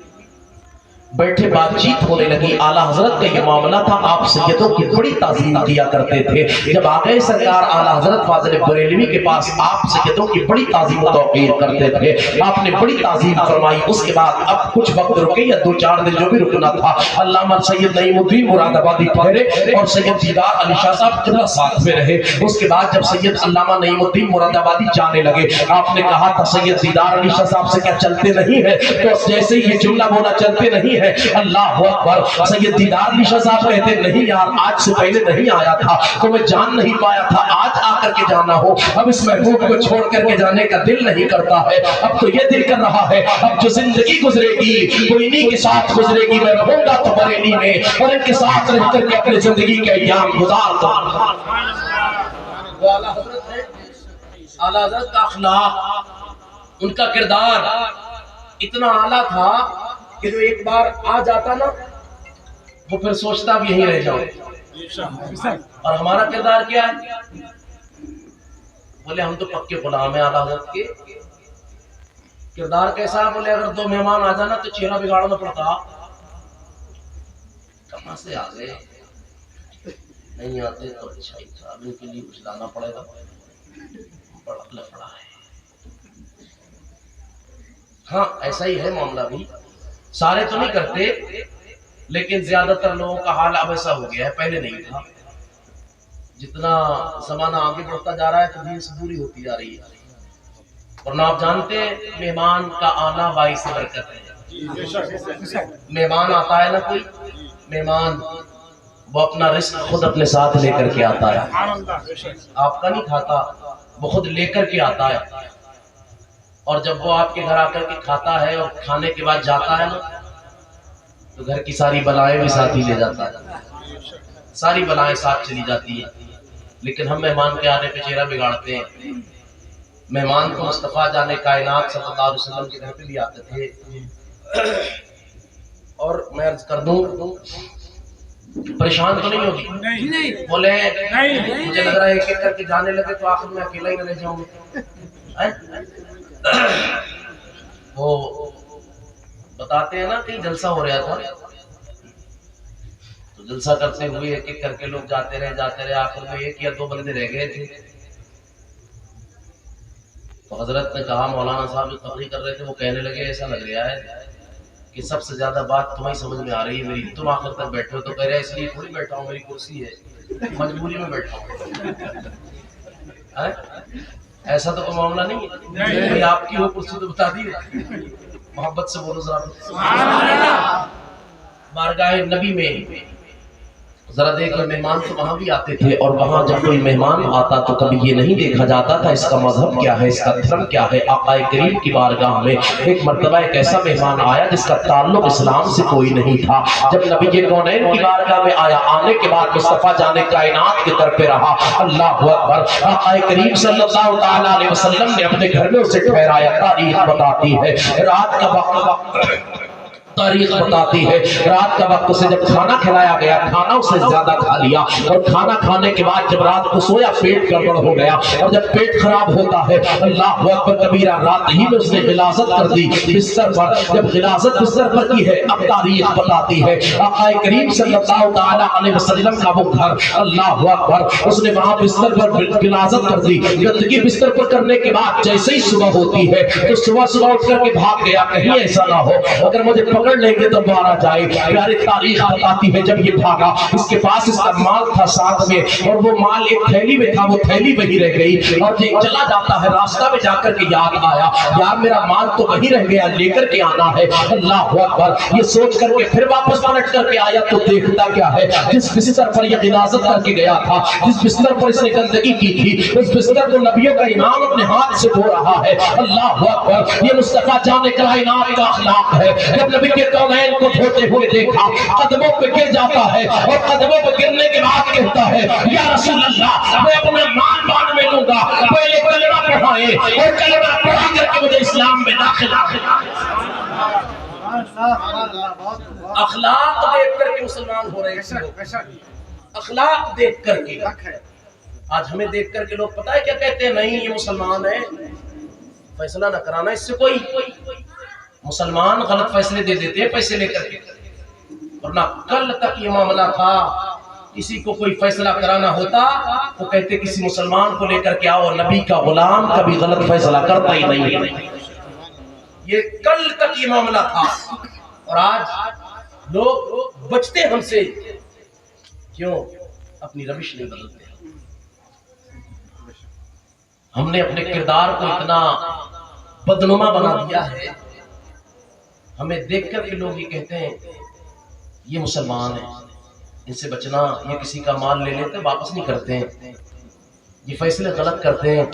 بیٹھے بات چیت ہونے لگی۔ اعلیٰ حضرت کا یہ معاملہ تھا، آپ سیدوں کی بڑی تعظیم کیا کرتے تھے۔ جب آگئے سرکار اعلیٰ حضرت فاضل بریلوی کے پاس، آپ سیدوں کی بڑی تعظیم و توقیر کرتے تھے، آپ نے بڑی تعظیم فرمائی۔ اس کے بعد اب کچھ وقت رکے یا 2-4 دن جو بھی رکنا تھا، علامہ سید نعیم الدین مراد آبادی ٹھہرے اور سید دیدار علی شاہ صاحب قبلہ ساتھ میں رہے۔ اس کے بعد جب سید علامہ نعیم الدین مراد آبادی جانے لگے، آپ نے کہا تھا سید دیدار علی شاہ صاحب سے کیا چلتے نہیں ہے؟ تو جیسے ہی یہ جملہ بولا چلتے نہیں ہے، اللہ اکبر، سید دیدار علی شاہ صاحب کہتے نہیں یار آج سے پہلے نہیں آیا تھا تو میں جان نہیں پایا تھا، آج آ کر کے جانا ہو، اب اس محبوب کو چھوڑ کر کے جانے کا دل نہیں کرتا ہے، اب تو یہ دل کر رہا ہے اب جو زندگی گزرے گی وہ انہی کے ساتھ گزرے گی، میں رہوں گا تو بریلی میں اور ان کے ساتھ رہ کر کے اپنی زندگی کے ایام گزار دوں۔ وہ اعلیٰ حضرت ہے، اعلیٰ حضرت کا اخلاق، ان کا کردار اتنا اعلیٰ تھا کہ جو ایک بار آ جاتا نا وہ پھر سوچتا بھی یہیں رہ جاؤں۔ اور ہمارا کردار کیا ہے؟ بولے ہم تو پکے غلام ہیں اعلیٰ حضرت کے۔ کردار کیسا ہے؟ بولے اگر 2 مہمان آ جانا تو چہرہ بگاڑنا پڑتا، کہاں سے آ گئے، نہیں آتے تو اچھا ہی تھا، ان کے لیے کچھ لانا پڑے گا، بڑا لفڑا ہے۔ ہاں ایسا ہی ہے معاملہ بھی، سارے تو نہیں کرتے لیکن زیادہ تر لوگوں کا حال اب ایسا ہو گیا ہے، پہلے نہیں تھا۔ جتنا زمانہ آگے بڑھتا جا رہا ہے تو دین سے دوری ہوتی جا رہی ہے، ورنہ آپ جانتے ہیں مہمان کا آنا باعث برکت ہے۔ مہمان آتا ہے نا کوئی مہمان، وہ اپنا رزق خود اپنے ساتھ لے کر کے آتا ہے، آپ کا نہیں کھاتا، وہ خود لے کر کے آتا ہے، اور جب وہ آپ کے گھر آ کر کے کھاتا ہے اور کھانے کے بعد جاتا ہے نا تو گھر کی ساری بلائیں بھی ساتھ ہی لے جاتا ہے، ساری بلائیں ساتھ چلی جاتی ہیں۔ لیکن ہم مہمان کے آنے پہ چہرہ بگاڑتے ہیں۔ مہمان کو مصطفیٰ جانے کائنات صلی اللہ علیہ وسلم کے گھر پہ بھی آتے تھے۔ اور میں عرض کر دوں پریشان تو نہیں ہوگی؟ بولے مجھے لگ رہا ہے ایک ایک کر کے جانے لگے تو آخر میں اکیلا ہی نہ رہ جاؤں گا۔ وہ بتاتے ہیں نا کہ جلسہ ہو رہا تھا تو جلسہ کرتے ہوئے ایک ایک کر کے لوگ جاتے رہے، آخر میں 1 یا 2 بندے رہ گئے تھے۔ تو حضرت نے کہا، مولانا صاحب جو تقریر کر رہے تھے وہ کہنے لگے ایسا لگ رہا ہے کہ سب سے زیادہ بات تمہیں سمجھ میں آ رہی ہے میری، تم آخر تک بیٹھے ہو۔ تو کہہ رہے اس لیے تھوڑی بیٹھا ہوں، میری کرسی ہے، مجبوری میں بیٹھا ہوں۔ ایسا تو کوئی معاملہ نہیں ہے، کوئی آپ کی ہو کرسی تو بتا دیجیے، محبت سے بولو ذرا۔ بارگاہ نبی میں ذرا دیکھیں، مہمان تو وہاں بھی آتے تھے، اور وہاں جب کوئی مہمان آتا تو کبھی یہ نہیں دیکھا جاتا تھا اس کا مذہب کیا ہے، اس کا دھرم کیا ہے۔ آقا کریم کی بارگاہ میں ایک مرتبہ ایک ایسا مہمان آیا جس کا تعلق اسلام سے کوئی نہیں تھا۔ جب نبی کونین کی بارگاہ میں آیا، آنے کے بعد مصطفیٰ جانے کائنات کی طرف رہا، اللہ اکبر، آقا کریم صلی اللہ تعالیٰ علیہ وسلم نے اپنے گھر میں اسے ٹھہرایا۔ تاریخ بتاتی ہے رات کا وقت، تاریخ بتاتی ہے رات کا وقت اسے جب کھانا کھلایا گیا، کھانا اسے زیادہ کھا لیا، اور کھانا کھانے کے بعد جب رات کو سویا پیٹ گڑبڑ ہو گیا، اور جب پیٹ خراب ہوتا ہے اللہ اکبر کبیرہ رات ہی میں اس نے غلاظت کر دی بستر پر۔ جب غلاظت بستر پر کی ہے، اب تاریخ بتاتی ہے آقا کریم صلی اللہ تعالی علیہ وسلم کا وہ گھر، اللہ اکبر، اس نے وہاں بستر پر غلاظت کر دی۔ گندگی بستر پر کرنے کے بعد جیسے ہی صبح ہوتی ہے تو صبح اٹھ کر کے بھاگ گیا، کہیں ایسا نہ ہو اگر مجھے پکڑ لیں گے تو مارا جائے۔ پیاری تاریخ بتاتی ہے جب یہ بھاگا، اس کے پاس اس کا مال تھا ساتھ میں، اور وہ مال ایک تھیلی میں تھا، وہ تھیلی وہی رہ گئی، اور یہ چلا جاتا ہے راستہ میں جا کر کے یاد آیا یار میرا مال تو وہی رہ گیا، لے کر کے آنا ہے۔ اللہ اکبر، یہ سوچ کر کے پھر واپس پلٹ کر کے آیا تو دیکھتا کیا ہے، جس بستر پر یہ غلاظت کر کے گیا تھا، جس بستر پر اس نے گندگی کی تھی، اس بستر کو نبیوں کا امام اپنے ہاتھ سے دھو رہا ہے۔ اللہ اکبر، یہ مصطفیٰ جان کائنات کا اخلاق ہے۔ جب نبی کے کونین کو دھوتے ہوئے دیکھا، قدموں پہ گر جاتا ہے اور قدموں پہ گرنے کے بعد کہتا ہے یا رسول اللہ میں اپنا مان بعد میں لوں گا، پہلے کلمہ پڑھائیں اور کلمہ پڑھا کر کے مجھے اسلام میں داخل اخلاق دیکھ کر کے مسلمان ہو رہے ہیں، اخلاق دیکھ کر کے۔ آج ہمیں دیکھ کر کے لوگ پتہ ہے کیا کہتے ہیں؟ نہیں یہ مسلمان ہے، فیصلہ نہ کرانا اس سے کوئی۔ مسلمان غلط فیصلے دے دیتے ہیں پیسے لے کر کے، ورنہ کل تک یہ معاملہ تھا کسی کو کوئی فیصلہ کرانا ہوتا وہ کہتے کسی مسلمان کو لے کر کے آؤ، نبی کا غلام کبھی غلط فیصلہ کرتا ہی نہیں۔ یہ کل تک یہ معاملہ تھا، اور آج لوگ بچتے ہم سے، کیوں؟ اپنی روش نہیں بدلتے۔ ہم نے اپنے کردار کو اتنا بدنما بنا دیا ہے، ہمیں دیکھ کر کے لوگ یہ کہتے ہیں یہ مسلمان ہیں، ان سے بچنا، یہ کسی کا مال لے لیتے واپس نہیں کرتے ہیں، یہ فیصلے غلط کرتے ہیں،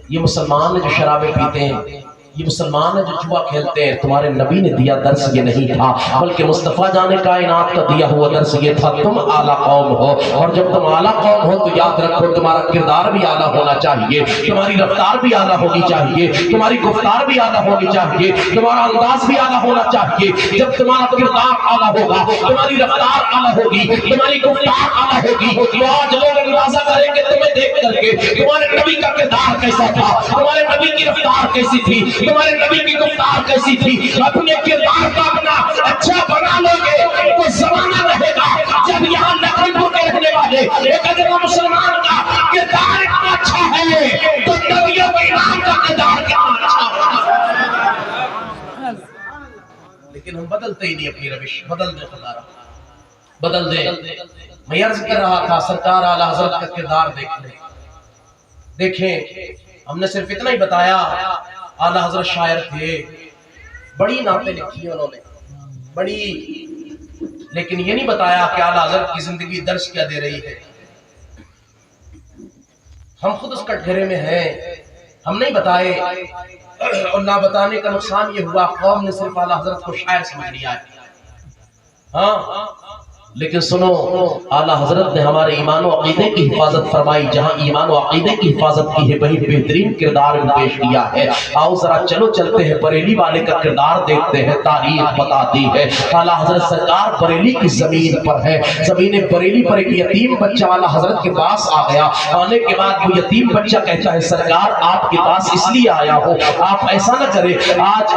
یہ مسلمان ہیں جو شرابیں پیتے ہیں، یہ مسلمان ہیں جو جوا کھیلتے ہیں۔ تمہارے نبی نے دیا درس یہ نہیں تھا، بلکہ مصطفیٰ جان کائنات کا دیا ہوا درس یہ تھا تم اعلیٰ قوم ہو، اور جب تم اعلیٰ قوم ہو تو یاد رکھو تمہارا کردار بھی اعلیٰ ہونا چاہیے، تمہاری رفتار بھی اعلیٰ ہونی چاہیے، تمہاری گفتار بھی اعلیٰ ہونی چاہیے، تمہارا انداز بھی اعلیٰ ہونا چاہیے۔ جب تمہارا کردار اعلیٰ ہوگا، تمہاری رفتار اعلیٰ ہوگی، تمہاری گفتار اعلیٰ ہوگی، تو آج لوگ اندازہ کریں گے تمہیں دیکھ کر کے تمہارے نبی کا کردار کیسا تھا، تمہارے نبی کی رفتار کیسی تھی، تمہارے نبی کی گفتار کیسی تھی۔ اپنے کردار کا اپنا اچھا بنا لو گے تو زمانہ رہے گا جب یہاں لکھنؤ کے رہنے والے ایک اگر مسلمان کا کردار اتنا اچھا ہے تو نبیوں کے امام کا کردار کیا اچھا ہوگا۔ لیکن ہم بدلتے ہی نہیں اپنی روش، بدل دیں خدا رہا، بدل دیں۔ میں عرض کر رہا تھا سرکار اعلیٰ حضرت کا کردار دیکھیں، ہم نے صرف اتنا ہی بتایا اعلیٰ حضرت شاعر تھے، بڑی نعتیں لکھی انہوں نے بڑی، لیکن یہ نہیں بتایا کہ اعلیٰ حضرت کی زندگی درس کیا دے رہی ہے۔ ہم خود اس کٹگرے میں ہیں، ہم نہیں بتائے، اور نہ بتانے کا نقصان یہ ہوا قوم نے صرف اعلیٰ حضرت کو شاعر سمجھ لیا ہے۔ ہاں لیکن سنو، اعلیٰ حضرت نے ہمارے ایمان و عقیدے کی حفاظت فرمائی، جہاں ایمان و عقیدے کی حفاظت کی ہے وہی بہترین کردار میں پیش کیا ہے۔ آؤ ذرا چلو چلتے ہیں بریلی والے کا کردار دیکھتے ہیں، تاریخ بتاتی ہے اعلیٰ حضرت سرکار بریلی کی زمین پر ہے، زمین بریلی پر ایک یتیم بچہ اعلیٰ حضرت کے پاس آ گیا، آنے کے بعد وہ یتیم بچہ کہتا ہے سرکار آپ کے پاس اس لیے آیا ہو، آپ ایسا نہ کریں، آج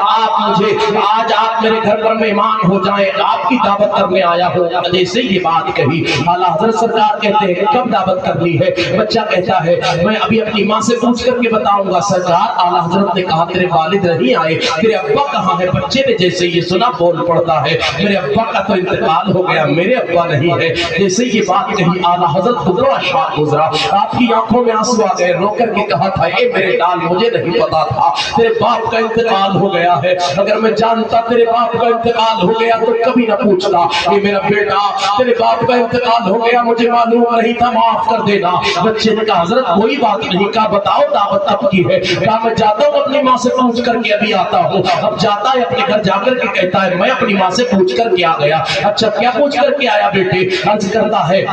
آپ میرے گھر پر مہمان ہو جائیں، آپ کی دعوت کرنے آیا ہو۔ سے یہ بات کہی، اعلیٰ حضرت سرکار کہتے ہیں کب دعوت کرنی ہے؟ بچہ کہتا ہے میں ابھی اپنی ماں سے پوچھ کر کے بتاؤں گا۔ سرکار اعلیٰ حضرت نے کہا تیرے والد نہیں آئے، تیرے ابا کہاں ہے؟ بچے نے جیسے یہ سنا بول پڑتا ہے میرے ابا کا تو انتقال ہو گیا، میرے ابا نہیں ہے۔ جیسے یہ بات کہی اعلیٰ حضرت کو بڑا شاق گزرا، آپ کی آنکھوں میں آنسو آ گئے، رو کر کے کہا تھا اے میرے لال مجھے نہیں پتا تھا تیرے باپ کا انتقال ہو گیا ہے، اگر میں جانتا تیرے باپ کا انتقال ہو گیا تو کبھی نہ پوچھتا کہ میرا بیٹا تیرے باپ کا انتقال ہو گیا، مجھے معلوم نہیں تھا، معاف کر دینا۔ بچے نے کہا حضرت کوئی بات نہیں، کہا بتاؤ دعوت کب کی ہے؟ کہا میں جاتا ہوں اپنی ماں سے پوچھ کر کے ابھی آتا ہوں۔ اب جاتا ہے اپنے گھر جا کر کے کہتا ہے میں اپنی ماں سے پوچھ کر کے آ گیا۔ اچھا کیا پوچھ کر کے آیا بیٹے؟ عرض کرتا ہے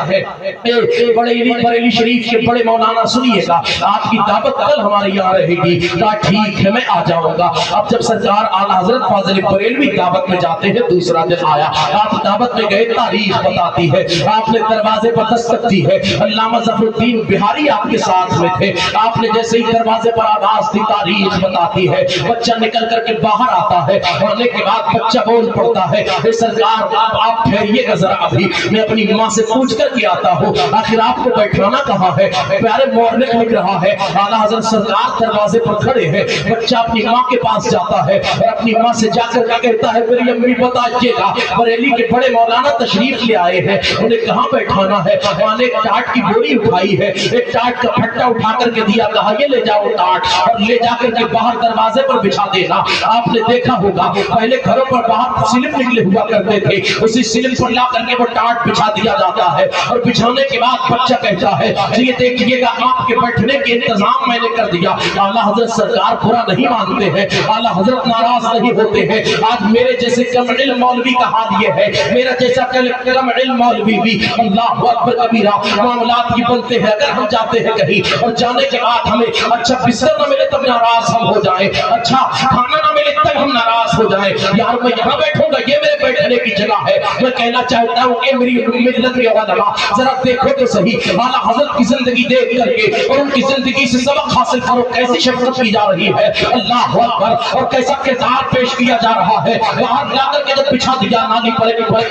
بریلی شریف کے بڑے مولانا سنیے گا آپ کی دعوت کل ہمارے یہاں رہے گی۔ کہا ٹھیک ہے میں آ جاؤں گا۔ اب جب سرکار اعلیٰ حضرت فاضل بریلوی دعوت میں جاتے ہیں، دوسرا دن آیا، آپ دعوت میں گئے، تاریخ بتاتی ہے آپ نے دروازے پر دستک دی ہے، علامہ ظفر الدین بہاری آپ کے ساتھ میں تھے، آپ نے جیسے ہی دروازے پر آواز دی، تاریخ بتاتی ہے بچہ نکل کر کے باہر آتا ہے، آنے کے بعد بچہ بول پڑتا ہے اے سرکار آپ ٹھہریے گا ذرا، ابھی میں اپنی ماں سے پوچھ کر کے آتا ہوں، آخر آپ کو بیٹھانا کہاں ہے؟ پیارے مورنک لکھ رہا ہے اعلیٰ حضرت سرکار دروازے پر کھڑے ہیں، بچہ اپنی ماں کے پاس جاتا ہے اور اپنی ماں سے جا کر کہتا ہے میری امی بتائیے گا بریلی کے بڑے مولانا تشریف تشریف لے آئے ہیں، انہیں کہاں بیٹھانا ہے؟ ماں نے ایک ٹاٹ کی بوری اٹھائی ہے، ایک ٹاٹ کا پھٹا اٹھا کر کے دیا، کہا یہ لے جاؤ ٹاٹ اور لے جا کر کے باہر دروازے پر بچھا دینا۔ آپ نے دیکھا ہوگا پہلے گھروں پر باہر سلم نکلے ہوا کرتے تھے، اسی سلم پر لا کر کے وہ ٹاٹ بچھا دیا جاتا ہے، اور بچھانے کے بعد بچہ کہتا ہے یہ دیکھیے گا آپ کے بیٹھنے کے انتظام میں نے کر دیا۔ اعلیٰ حضرت سرکار برا نہیں مانتے ہیں، اعلیٰ حضرت ناراض نہیں ہوتے ہیں۔ آج میرے جیسے کم علم مولوی کا حال یہ ہے، میرا جیسا کم علم مولوی بھی اللہ اکبر کبیرہ معاملات کی بنتے ہیں۔ اگر ہم جاتے ہیں کہیں اور جانے کے بعد ہمیں اچھا بستر نہ ملے تب ناراض ہم ہو جائیں، اچھا کھانا نہ ملے تب ہم ناراض ہو جائیں، یار میں یہاں بیٹھوں گا، یہ میرے بیٹھنے کی جگہ ہے۔ میں کہنا چاہتا ہوں کہ میری ملت کے علماء ذرا دیکھو تو صحیح، اعلیٰ حضرت کی زندگی دیکھ کر کے اور ان کی زندگی سے سبق حاصل کرو، کیسی شفقت کی جا رہی ہے، اللہ اکبر، اور کیسا کردار پیش کیا جا رہا ہے۔ باہر لا کر کے جب بچھا دیا نالی پر،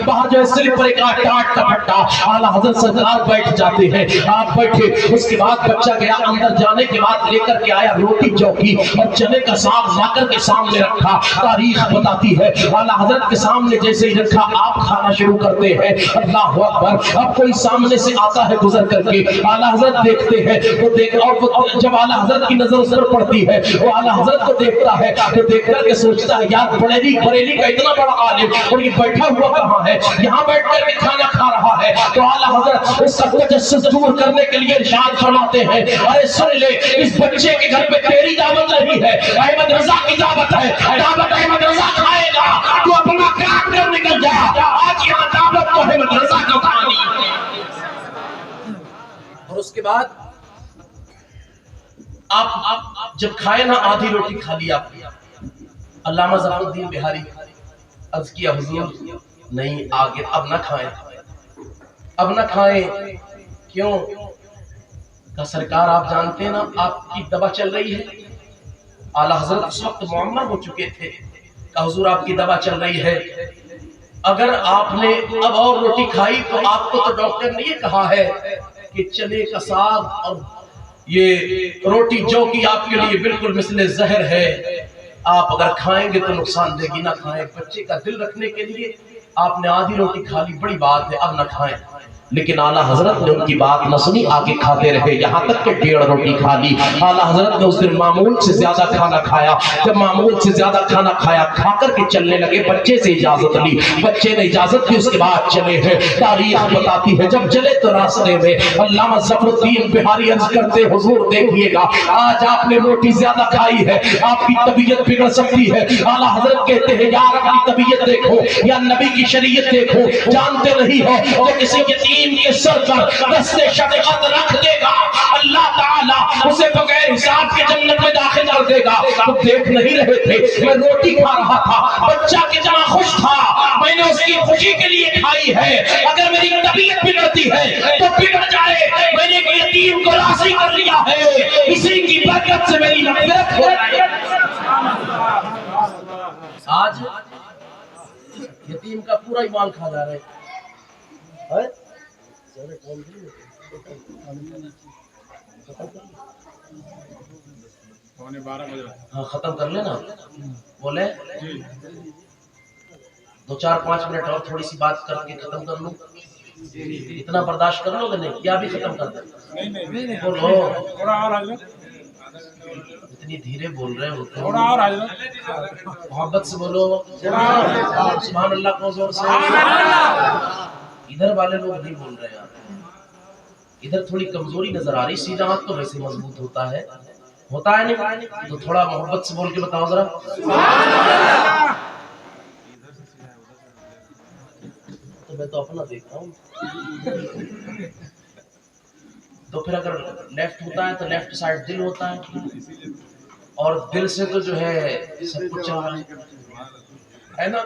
باہر جو ہے سلپ پر ایک ٹاٹ کا پھٹا، اعلیٰ حضرت سرکار بیٹھ جاتے ہیں، آپ بیٹھے، اس کے بعد بچہ گیا اندر، جانے کے بعد لے کر کے آیا روٹی چوکی اور چنے کا ساگ لا کر کے سامنے رکھا۔ تاریخ بتاتی ہے اعلیٰ حضرت کے سامنے جیسے ہی رکھا آپ کھانا شروع کرتے ہیں، اللہ اکبر۔ اب کوئی سامنے سے آتا ہے گزر کر کے، اعلیٰ حضرت دیکھتے ہیں، وہ دیکھ اور جب اعلیٰ حضرت کی نظر اس پر پڑتی ہے، وہ اعلیٰ حضرت کو دیکھتا ہے تو دیکھ کر کے سوچتا ہے یار بریلی کا اتنا بڑا عالم اور یہ بیٹھا ہوا کہاں ہے، یہاں بیٹھ کر کے کھانا کھا رہا ہے۔ تو اعلیٰ حضرت اس کا تجسس دور کرنے کے لیے ارشاد فرماتے ہیں ارے سن لے، اس بچے کے گھر پہ تیری دعوت نہیں ہے، احمد رضا کی دعوت ہے، دعوت احمد رضا کھائے گا، تو اپنا کام کر نکل جا، آج یہاں دعوت تو احمد رضا کو کھانی ہے۔ اور اس کے بعد آپ جب کھائے نا آدھی روٹی کھا لی آپ نے، علامہ ظفر الدین بہاری عرض کیا حضور نہیں آگے اب نہ کھائیں، اب نہ کھائیں، کیوں؟ کہ سرکار آپ جانتے ہیں نا آپ کی دوا چل رہی ہے۔ اعلیٰ حضرت اس وقت معمر ہو چکے تھے کہ حضور آپ کی دوا چل رہی ہے، اگر آپ نے اب اور روٹی کھائی تو آپ کو تو ڈاکٹر نے یہ کہا ہے کہ چنے کا ساگ اور یہ روٹی جو کہ آپ کے لیے بالکل مثل زہر ہے، آپ اگر کھائیں گے تو نقصان دے گی، نہ کھائیں۔ بچے کا دل رکھنے کے لیے آپ نے آدھی روٹی کھا لی، بڑی بات ہے، اب نہ کھائیں۔ لیکن اعلیٰ حضرت نے ان کی بات نہ سنی، آگے کھاتے رہے یہاں تک کہ 1.5 روٹی کھا لی۔ اعلیٰ حضرت نے اس دن معمول سے زیادہ کھانا کھایا، جب معمول سے زیادہ کھانا کھایا کھا کر کے چلنے لگے، بچے سے اجازت لی، بچے نے اجازت دی، اس کے بعد چلے ہیں۔ تاریخ بتاتی ہے جب چلے تو راستے میں علامہ ظفر الدین بہاری عرض کرتے حضور دیکھیے گا آج آپ نے روٹی زیادہ کھائی ہے، آپ کی طبیعت بگڑ سکتی ہے۔ اعلیٰ حضرت کہتے ہیں یار اپنی طبیعت دیکھو یا نبی کی شریعت دیکھو، جانتے نہیں ہو کہ کسی یتیم کے سر پر دست شفقت رکھ دے گا اللہ تعالیٰ اسے بغیر حساب کے جنت میں داخل کر دے گا۔ تو دیکھ نہیں رہے تھے، میں روٹی کھا رہا تھا، بچہ کتنا خوش تھا، میں نے اس کی خوشی کے لیے کھائی ہے، اگر میری طبیعت بگڑتی ہے تو بگڑ جائے، میں نے ایک یتیم کو راضی کر لیا ہے، اسی کی برکت سے میری مغفرت ہو جائے۔ آج یتیم کا پورا ہی مال کھا جا رہے ہیں، ہاں ختم کر لینا، بولے 2-4-5 منٹ اور تھوڑی سی بات کر کے ختم کر لوں، اتنا برداشت کر لو گے؟ نہیں کیا بھی ختم کر دیں؟ بولو اتنی دھیرے بول رہے ہو، محبت سے بولو سبحان اللہ کو زور سے۔ ادھر والے لوگ نہیں بول رہے ہیں، ادھر تھوڑی کمزوری نظر آ رہی، سیدھا ہاتھ تو ویسے مضبوط ہوتا ہے نہیں، تو تھوڑا محبت سے بول کے بتاؤ ذرا۔ تو میں تو اپنا دیکھ رہا ہوں، تو پھر اگر لیفٹ ہوتا ہے تو لیفٹ سائڈ دل ہوتا ہے، اور دل سے تو جو ہے سب کچھ چل رہا ہے نا۔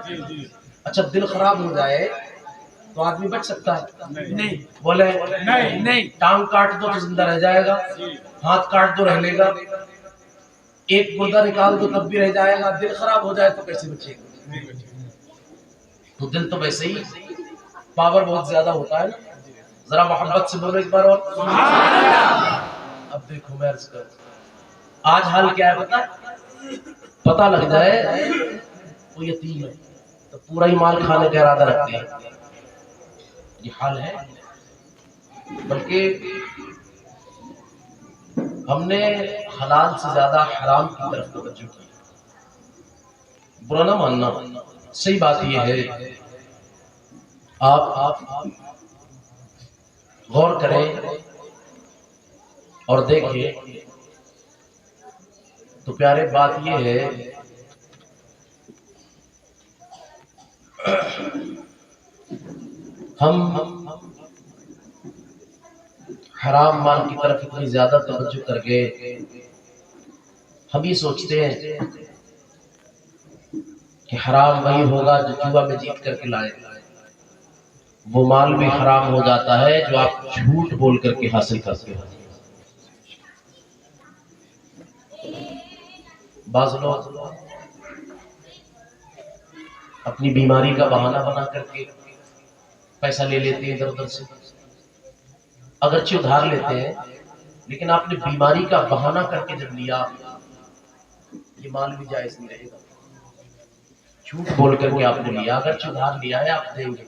اچھا دل خراب ہو جائے تو آدمی بچ سکتا ہے؟ نہیں، بولے نہیں، ٹانگ کاٹ دو تو زندہ رہ جائے گا، ہاتھ کاٹ دو رہ لے گا، ایک گردہ نکال دو تب بھی رہ جائے گا، دل خراب ہو جائے تو کیسے بچے گا؟ تو دل تو ویسے ہی پاور بہت زیادہ ہوتا ہے نا، ذرا محبت سے بولو ایک بار اور۔ اب دیکھو میں عرض کروں آج حال کیا ہے پتہ لگ جائے وہ یتیم ہے تو پورا ہی مال کھانے کا ارادہ رکھتے ہیں، یہ حال ہے، بلکہ ہم نے حلال سے زیادہ حرام کی طرف توجہ کی۔ برا نہ ماننا، صحیح بات یہ ہے، آپ غور کریں اور دیکھیں تو پیارے بات یہ ہے ہم حرام مال کی طرف اتنی زیادہ توجہ کر کے ہم یہ سوچتے ہیں کہ حرام وہی ہوگا جو جوا میں جیت کر کے لائے، وہ مال بھی حرام ہو جاتا ہے جو آپ جھوٹ بول کر کے حاصل کرتے ہیں۔ بعض لوگ اپنی بیماری کا بہانہ بنا کر کے پیسہ لے لیتے ہیں ادھر ادھر سے، اگرچہ ادھار لیتے ہیں لیکن آپ نے بیماری کا بہانہ کر کے جب لیا، یہ مال بھی جائز نہیں رہے گا۔ جھوٹ بول کر کے آپ نے لیا، اگرچہ ادھار لیا ہے آپ دیں گے،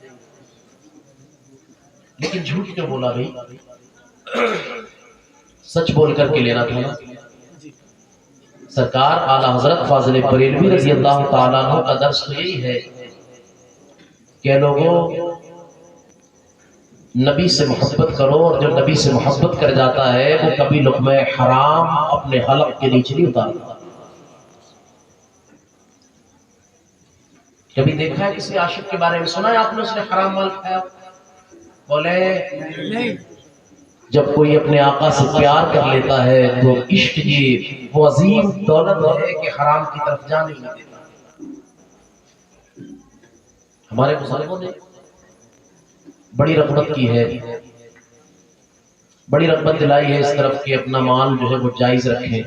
لیکن جھوٹ کیوں بولا بھائی؟ سچ بول کر کے لینا تھا نا۔ سرکار اعلیٰ حضرت فاضل بریلوی رضی اللہ تعالیٰ عنہ کا درس تو یہی ہے کہ لوگوں نبی سے محبت کرو، اور جو نبی سے محبت کر جاتا ہے وہ کبھی لقمہ حرام اپنے حلق کے نیچے نہیں اتارتا۔ کبھی دیکھا ہے کسی عاشق کے بارے میں، سنا ہے آپ نے اس نے حرام مال کھایا؟ بولے نہیں۔ جب کوئی اپنے آقا سے پیار کر لیتا ہے تو عشق یہ وہ عظیم دولت ہے کہ حرام کی طرف جانے نہیں دیتا۔ ہمارے بزرگوں نے بڑی رغبت کی ہے، بڑی رغبت دلائی ہے اس طرف کہ اپنا مال جو ہے وہ جائز رکھیں۔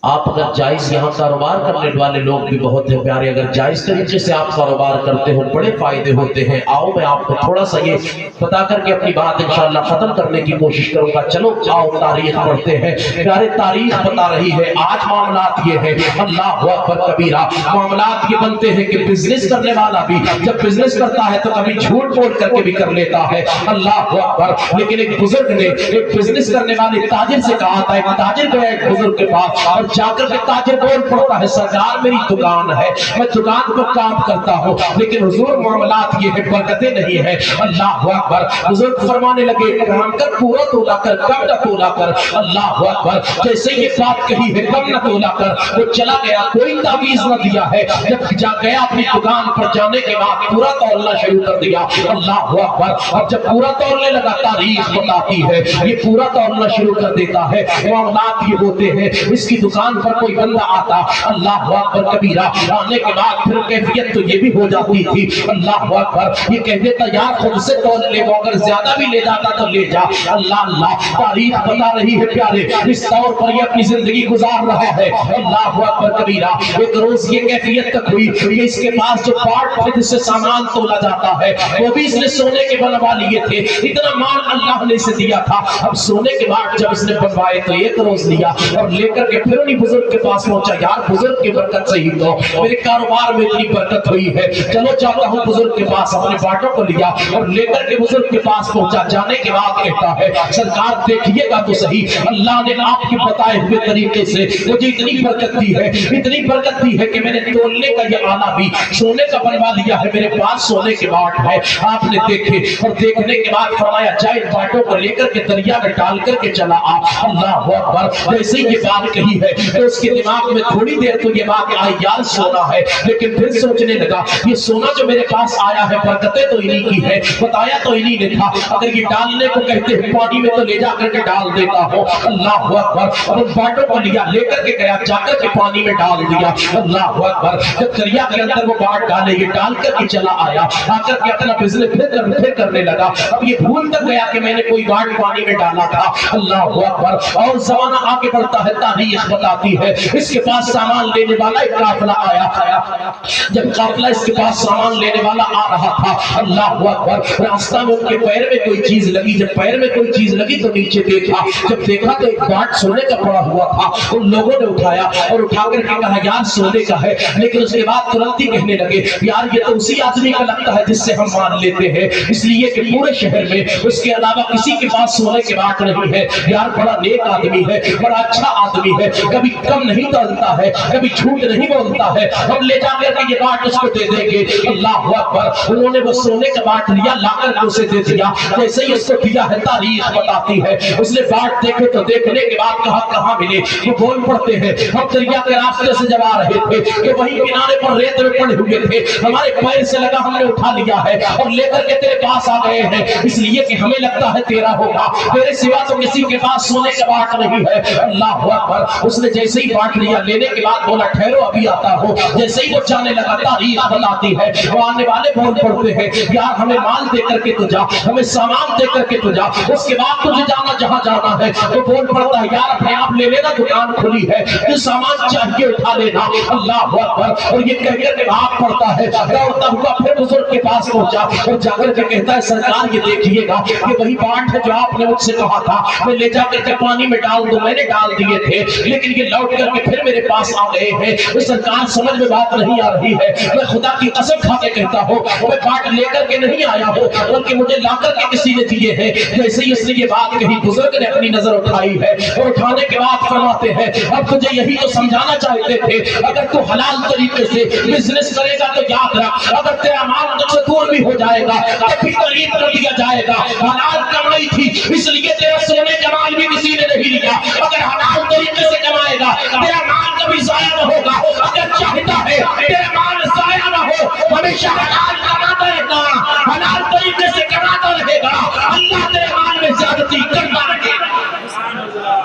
آپ اگر جائز یہاں کاروبار کرنے والے لوگ بھی بہت ہیں پیارے، اگر جائز طریقے سے آپ کاروبار کرتے ہو بڑے فائدے ہوتے ہیں۔ آؤ میں آپ کو تھوڑا سا یہ بتا کر کے اپنی بات انشاءاللہ ختم کرنے کی کوشش کروں گا۔ چلو آؤ تاریخ پڑھتے ہیں۔ پیارے تاریخ بتا رہی ہے آج معاملات یہ ہے، اللہ اکبر کبیرہ، معاملات یہ بنتے ہیں کہ بزنس کرنے والا بھی جب بزنس کرتا ہے تو کبھی جھوٹ بول کر کے بھی کر لیتا ہے، اللہ اکبر۔ لیکن ایک بزرگ نے ایک بزنس کرنے والے تاجر سے کہا تھا، ایک تاجر گیا ایک بزرگ کے پاس اور جا کر کے تاجر بول پڑتا ہے، سرکار میری دکان ہے، میں دکان پر کام کرتا ہوں، لیکن حضور معاملات یہ ہے برکتیں نہیں ہے، اللہ اکبر۔ بزرگ فرمانے لگے کام کر، پورا تولا کر، کم نہ تولا کر، اللہ اکبر۔ جیسے یہ بات کہی ہے کم نہ تولا کر، وہ چلا گیا، کوئی تعویذ نہ دیا ہے، جب جا گیا اپنی دکان پر جانے کے بعد پورا تولنا شروع کر دیا، اللہ اکبر۔ اور جب پورا تولنے لگا تاریخ بتاتی ہے یہ پورا تولنا شروع کر دیتا ہے۔ معاملات یہ ہوتے ہیں، اس کی دکان پر کوئی بندہ آتا، اللہ اکبر کبیرہ، آنے کے بعد پھر کیفیت تو یہ بھی ہو جاتی تھی، اللہ اکبر، یہ کہہ دیتا یار خود سے تول لے، وہ اگر زیادہ بھی لے جاتا تو لے جا، اللہ اللہ۔ تاریخ بتا رہی ہے پیارے اس طور پر یہ اپنی زندگی گزار رہا ہے، اللہ اکبر کبیرہ۔ ایک روز یہ کیفیت تک ہوئی کہ اس کے پاس جو پارٹ تھے جس سے سامان تولا جاتا ہے وہ بھی اس نے سونے کے بنوا لیے تھے، اتنا مال اللہ نے اسے دیا تھا۔ اب سونے کے بعد جب اس نے بنوائے تو ایک روز لیا اور لے کر کے پھر انہیں بزرگ کے پاس پہنچا، یار بزرگ کی برکت سے ہی تو میرے کاروبار میں اتنی برکت ہوئی ہے، چلو چاہتا ہوں بزرگ کے پاس۔ اپنے باٹوں کو لیا اور لے کر کے بزرگ کے پاس پہنچا، جانے کے بعد کہتا ہے سرکار دیکھیے گا تو صحیح، اللہ نے آپ کے بتائے ہوئے طریقے سے مجھے اتنی برکت دی ہے، اتنی برکت دی ہے کہ میں نے تولنے کا یہ آلہ بھی سونے کا بنوا لیا ہے، میرے پاس سونے کے باٹ ہے۔ آپ نے دیکھے اور دیکھنے کے بعد فرمایا جائے باٹوں کو لے کر کے دریا میں ڈال کر کے چلا آ، اللہ اکبر۔ جیسے یہ بات کہی ہے تو اس کے دماغ میں تھوڑی دیر تو یہ بات آئی یار سونا ہے، لیکن پھر سوچنے لگا یہ سونا جو میرے پاس آیا ہے برکتیں تو انہی کی ہے، بتایا تو انہی نے تھا، اگر یہ ڈالنے کو کہتے ہیں پانی میں تو لے جا کر کے ڈال دیتا ہوں، اللہ اکبر۔ اور ان باٹوں کو لیا، لے کر کے گیا، جا کر کے پانی میں ڈال دیا، اللہ اکبر۔ جب دریا کے اندر وہ باٹ ڈالے یہ ڈال کر کے چلا آیا، آ کر کے اپنا بزنس پھر کرنے لگا، اب یہ بھول کر گیا کہ میں نے کوئی باٹ پانی میں ڈالا تھا، اللہ اکبر۔ اور زمانہ آگے بڑھتا ہے، تاریخ بتا بتاتی ہے اس کے پاس سامان لینے والا ایک قافلہ آیا. جب قافلہ اس کے پاس سامان لینے والا آ رہا تھا, اللہ اکبر, راستہ میں ان کے پیر میں کوئی چیز لگی. جب پیر میں کوئی چیز لگی تو نیچے دیکھا, جب دیکھا تو ایک باٹ سونے کا پڑا ہوا تھا. ان لوگوں نے اٹھایا اور اٹھا کر کے کہا یار سونے کا ہے, لیکن اس کے بعد ترنت ہی کہنے لگے یار یہ تو اسی آدمی کا لگتا ہے جس سے ہم مان لیتے ہیں, اس لیے کہ پورے شہر میں اس کے علاوہ کسی کے پاس سونے کے باٹ نہیں ہے. یار بڑا نیک آدمی ہے, بڑا اچھا آدمی ہے, کبھی کم نہیں ڈالتا ہے, کبھی جھوٹ نہیں بولتا ہے, ہم لے جا کر کے یہ باٹ اس کو دے دیں گے. اللہ اکبر, انہوں نے وہ سونے کا باٹ لیا, لا کر کے اسے دے دیا. جیسے ہی اس کو دیا ہے تاریخ بتاتی ہے اس نے باٹ دیکھے تو دیکھنے کے بعد کہا کہاں ملے. وہ بول پڑتے ہیں ہم دریا کے راستے سے جب آ رہے تھے کہ وہیں کنارے پر ریت میں پڑے ہوئے تھے, ہمارے پیر سے لگا, ہم نے اٹھا لیا ہے اور لے کر کے تیرے پاس آ گئے ہیں, اس لیے کہ ہمیں لگتا ہے تیرا ہوگا, تیرے سوا تو کسی کے پاس سونے کا باٹ نہیں ہے. اللہ اکبر, اس نے جیسے ہی باٹ لیا لینے کے بعد بولا ٹھہرو ابھی آتا ہو. جیسے ہی وہ جانے لگا تاریخ بتاتی ہے وہ آنے والے بول پڑتے ہیں یار ہمیں مال دے کر کے تو جا, ہمیں سامان دے کر کے تو جا, اس کے بعد تجھے جانا جہاں جانا ہے. وہ بول پڑتا ہے یار اپنے آپ لے لینا, دکان کھلی ہے, جو سامان چاہیے اٹھا لینا. اللہ اکبر, اور یہ کہہ کر کے بھاگ پڑتا ہے, دوڑتا ہوا پھر بزرگ کے پاس پہنچا اور جا کر کے کہتا ہے سرکار یہ دیکھیے گا یہ وہی باٹ ہے جو آپ نے مجھ سے کہا تھا میں لے جا کر کے پانی میں ڈال دوں, میں نے ڈال دیے تھے لیکن یہ لوٹ کر کے پھر میرے پاس آ گئے ہیں. سرکار سمجھ میں بات نہیں آ رہی ہے, میں خدا کی قسم کھا کے کہتا ہوں میں باٹ لے کر کے نہیں آیا ہوں بلکہ مجھے لا کر کے کسی نے دیے ہیں. جیسے ہی اس نے یہ بات کہی بزرگ نے اپنی نظر اٹھائی ہے اور اٹھانے کے بعد فرماتے ہیں اب تجھے یہی تو سمجھانا چاہتے تھے, اگر تو حلال طریقے سے بزنس کرے گا تو یاد رکھ اگر تیرا مال تجھ سے دور بھی ہو جائے گا تب بھی قریب کر دیا جائے گا. حلال کمائی تھی اس لیے تیرا سونے کا مال بھی کسی نے نہیں لیا, اگر حلال طریقے سے کمائے گا تیرا مال کبھی ضائع نہ ہوگا. اگر چاہتا ہے تیرا مال ضائع نہ ہو ہمیشہ حلال کماتا رہنا, حلال طریقے سے کماتا رہے گا, اللہ تیرے مال میں زیادتی کرتا رہے گا.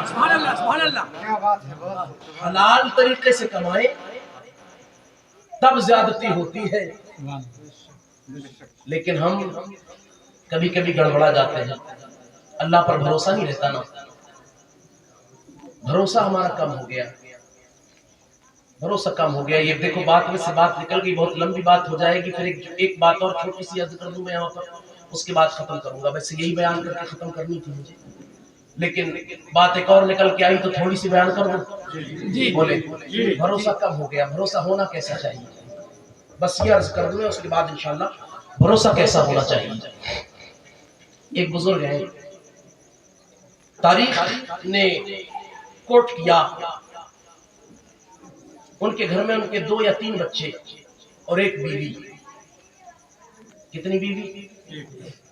سبحان اللہ سبحان اللہ, کیا بات ہے. حلال طریقے سے کمائیں تب زیادتی ہوتی ہے, لیکن ہم کبھی کبھی گڑبڑا جاتے ہیں, اللہ پر بھروسہ نہیں رہتا نا, بھروسہ ہمارا کم ہو گیا, بھروسہ کم ہو گیا. یہ دیکھو بات میں سے بات نکل گئی, بہت لمبی بات ہو جائے گی, پھر ایک بات اور چھوٹی سی عرض کر دوں میں یہاں پر, اس کے بعد ختم کروں گا. ویسے یہی بیان کر کے ختم کرنی تھی مجھے, لیکن بات ایک اور نکل کے آئی تو تھوڑی سی بیان کر دوں. جی بولے بھروسہ کم ہو گیا, بھروسہ ہونا کیسا چاہیے, بس یہ عرض کر دوں, اس کے بعد انشاءاللہ بھروسہ کیسا ہونا چاہیے. ایک بزرگ ہیں, تاریخ نے کوٹ کیا, ان کے گھر میں ان کے 2 یا 3 بچے اور ایک بیوی. کتنی بیوی؟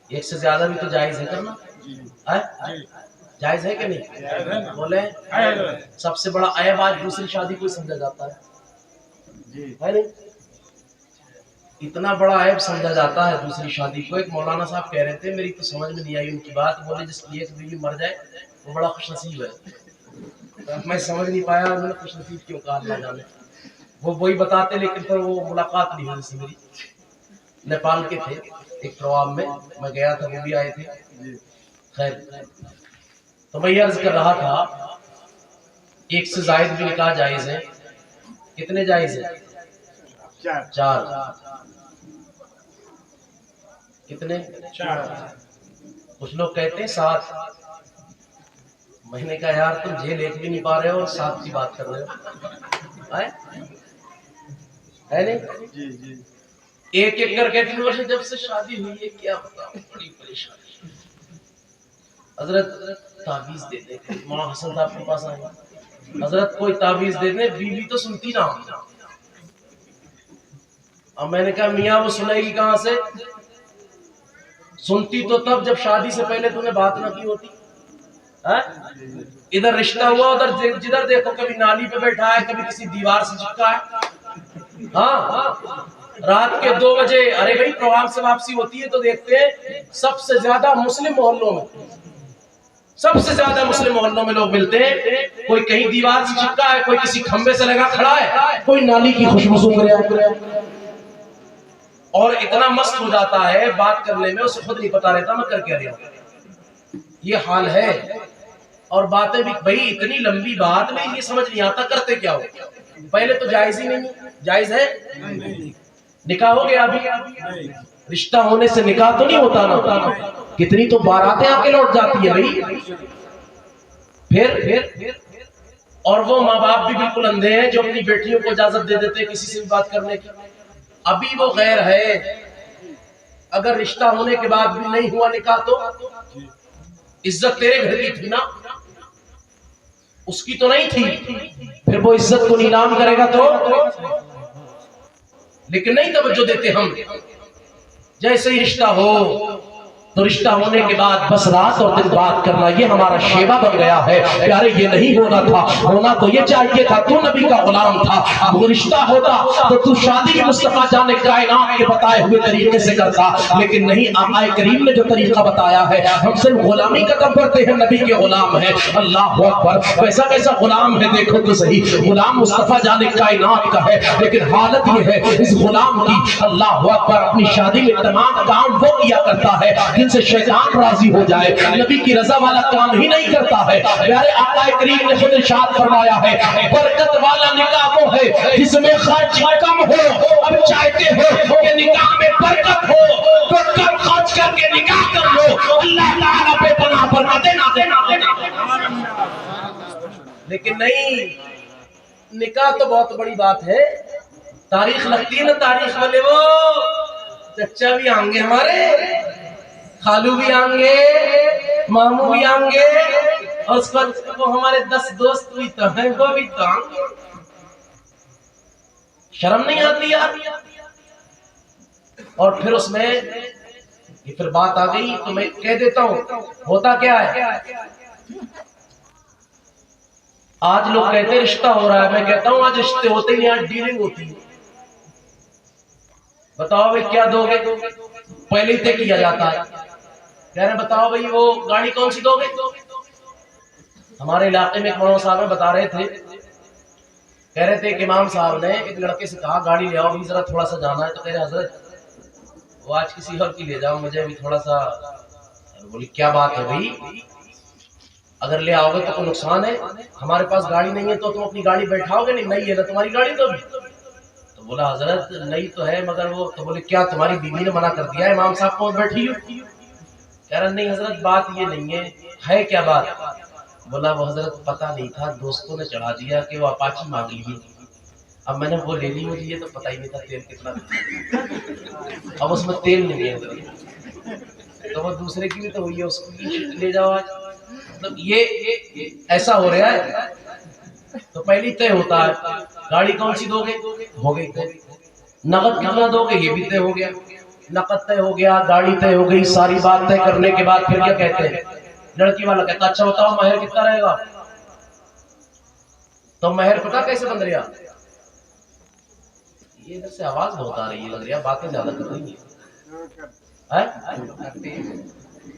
ایک سے زیادہ بھی تو جائز ہے کرنا, جائز ہے کہ نہیں؟ بولے سب سے بڑا عیب آج دوسری شادی کو سمجھا جاتا ہے نہیں, اتنا بڑا عیب سمجھا جاتا ہے دوسری شادی کو. ایک مولانا صاحب کہہ رہے تھے, میری تو سمجھ میں نہیں آئی ان کی بات, بولے جس کی ایک بیوی مر جائے وہ بڑا خوش نصیب ہے. میں سمجھ نہیں پایا انہوں نے خوش نصیب کیوں کہا, اللہ جانے. وہ وہی بتاتے, لیکن پھر وہ ملاقات نہیں ہوئی سے میری. نیپال کے تھے ایک پروگرام میں, میں گیا تھا, وہ بھی آئے تھے. خیر تو میں یہ عرض کر رہا تھا, ایک سے زائد بھی نکاح جائز ہے. کتنے جائز ہیں؟ 4. کتنے؟ 4. کچھ لوگ کہتے ہیں 7. میں نے کہا یار تم جیل ایک بھی نہیں پا رہے ہو اور 7 کی بات کر رہے ہو, ہے نہیں؟ ایک کر کے 3 ورش جب سے شادی ہوئی ہے, کیا بتاؤں بڑی پریشانی. حضرت تعویذ دے دے, مولانا حسن صاحب کے پاس آئے, حضرت کوئی تعویذ دے دے, بیوی تو سنتی نہ. اب میں نے کہا میاں وہ سنے گی کہاں سے, سنتی تو تب جب شادی سے پہلے تم نے بات نہ کی ہوتی. ادھر رشتہ ہوا, ادھر جدھر دیکھو کبھی نالی پہ بیٹھا ہے, کبھی کسی دیوار سے چپکا ہے. ہاں رات کے 2 بجے ارے بھائی پروگرام سے واپسی ہوتی ہے تو دیکھتے ہیں سب سے زیادہ مسلم محلوں میں, سب سے زیادہ مسلم محلوں میں لوگ ملتے ہیں, کوئی کہیں دیوار سے چپکا ہے, کوئی کسی کھمبے سے لگا کھڑا ہے, کوئی نالی کی خوشبو سونگ رہا ہے, اور اتنا مست ہو جاتا ہے بات کرنے میں اسے خود نہیں پتا رہتا میں کر کیا رہا ہوں. یہ حال ہے. اور باتیں بھی بھائی اتنی لمبی بات میں یہ سمجھ نہیں آتا کرتے کیا ہو. پہلے تو جائز ہی نہیں, جائز ہے نکاح ہو گیا ابھی, رشتہ ہونے سے نکاح تو نہیں ہوتا نا, کتنی تو باراتیں آ کے لوٹ جاتی ہے بھائی. پھر اور وہ ماں باپ بھی بالکل اندھے ہیں جو اپنی بیٹیوں کو اجازت دے دیتے ہیں کسی سے بھی بات کرنے کی. ابھی وہ غیر ہے, اگر رشتہ ہونے کے بعد بھی نہیں ہوا نکاح تو عزت تیرے گھر کی تھی نا, اس کی تو نہیں تھی. پھر وہ عزت کو نیلام کرے گا تو, لیکن نہیں توجہ دیتے ہم. جیسے ہی رشتہ ہو تو رشتہ ہونے کے بعد بس رات اور دن بات کرنا یہ ہمارا شیوا بن گیا ہے. پیارے یہ نہیں ہونا تھا, ہونا تو یہ چاہیے تھا. تو نبی کا غلام تھا, وہ رشتہ ہوتا تو تو شادی بھی مصطفیٰ جان کائنات کے بتائے ہوئے طریقے سے کرتا, لیکن نہیں. آقا کریم نے جو طریقہ بتایا ہے, ہم صرف غلامی کا کم کرتے ہیں, نبی کے غلام ہیں. اللہ اکبر, کیسا کیسا غلام ہے دیکھو تو صحیح. غلام مصطفیٰ جان کائنات کا ہے, لیکن حالت یہ ہے اس غلام کی, اللہ اکبر, اپنی شادی میں تمام کام وہ کیا کرتا ہے جن سے شیطان راضی ہو جائے. نبی کی رضا والا کام ہی نہیں کرتا ہے. پیارے آقا کریم نے خود ارشاد فرمایا ہے, برکت والا نکاح وہ ہے جس میں خرچ کم ہو. اب چاہتے ہو کہ نکاح میں برکت ہو تو کم خرچ کر کے نکاح کر لو, اللہ تعالیٰ پہ پناہ برکتیں نازل کرے. لیکن نہیں, نکاح تو بہت بڑی بات ہے. تاریخ لگتی ہے نا, تاریخ والے وہ چچا بھی آئیں گے ہمارے, خالو بھی آئیں گے, ماموں بھی آئیں گے, اور اس پر وہ ہمارے 10 دوست بھی تو ہیں, وہ بھی تو آئیں گے. شرم نہیں آتی یار. اور پھر اس میں یہ پھر بات آ گئی تو میں کہہ دیتا ہوں ہوتا کیا ہے. آج لوگ کہتے ہیں رشتہ ہو رہا ہے, میں کہتا ہوں آج رشتے ہوتے ہی نہیں, آج ڈیلنگ ہوتی ہے. بتاؤ بھائی کیا دو گے, پہلے ہی طے کیا جاتا ہے. کہہ رہے بتاؤ بھائی وہ گاڑی کون سی دو گے. ہمارے علاقے میں ایک مولوی صاحب بتا رہے تھے, کہہ رہے تھے کہ امام صاحب نے ایک لڑکے سے کہا گاڑی لے آؤ, ذرا تھوڑا سا جانا ہے. تو کہہ رہے حضرت وہ آج کسی اور کی لے جاؤ, مجھے ابھی تھوڑا سا. بولی کیا بات ہے بھائی, اگر لے آؤ گے تو کوئی نقصان ہے. ہمارے پاس گاڑی نہیں ہے تو تم اپنی گاڑی بیٹھاؤ گے, نہیں ہے نا تمہاری گاڑی. تو بولا حضرت نہیں تو ہے مگر وہ. تو بولے کیا تمہاری بیوی نے منع کر دیا ہے امام صاحب کو بیٹھی ہو. کہہ رہا نہیں حضرت بات یہ نہیں ہے کیا بات. بولا وہ حضرت پتہ نہیں تھا, دوستوں نے چڑھا دیا کہ وہ اپاچی مانگ لیے. اب میں نے وہ لے لی, مجھے یہ تو پتہ ہی نہیں تھا تیل کتنا تھا. اب اس میں تیل نہیں ہے حضرت, تو وہ دوسرے کی بھی تو ہوئی ہے, اس کو لے جاؤ آج. مطلب یہ ایسا ہو رہا ہے. تو پہلی طے ہوتا ہے, گاڑی کون سی دو گے, ہو گئی طے. نقد کتنا دو گے, یہ بھی طے ہو گیا. نقد طے ہو گیا, گاڑی طے ہو گئی, ساری بات طے کرنے کے بعد پھر کیا کہتے ہیں, لڑکی والا کہتا اچھا بتاؤ مہر کتنا رہے گا. تو مہر پتا کیسے بن رہا, یہ ادھر سے آواز بہت آ رہی ہے, لگ رہا باتیں زیادہ کر رہی ہیں,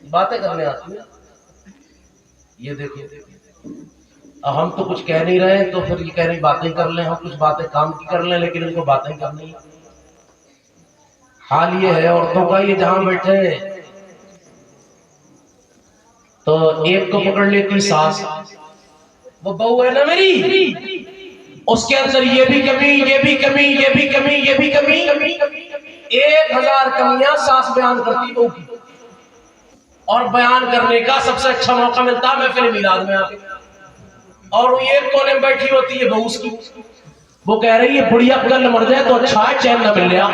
باتیں کرنے آتی ہیں. یہ دیکھو ہم تو کچھ کہہ نہیں رہے, تو پھر یہ کہہ رہی باتیں کر لیں, ہم کچھ باتیں کام کی کر لیں, لیکن ان کو باتیں کرنی. حال یہ ہے عورتوں کا, یہ جہاں بیٹھے تو ایک کو پکڑ لیتی ساس, وہ بہو ہے نا میری, اس کے اندر یہ بھی کمی, یہ بھی کمی, یہ بھی کمی, یہ بھی کمی, 1000 کمیاں ساس بیان کرتی بہو کی. اور بیان کرنے کا سب سے اچھا موقع ملتا ہے محفل میلاد میں آ کے, اور وہ ایک کونے میں بیٹھی ہوتی ہے بہو اس کی, وہ کہہ رہی ہے بڑھیا کل مر جائے تو اچھا ہے, چین نہ مل لیا.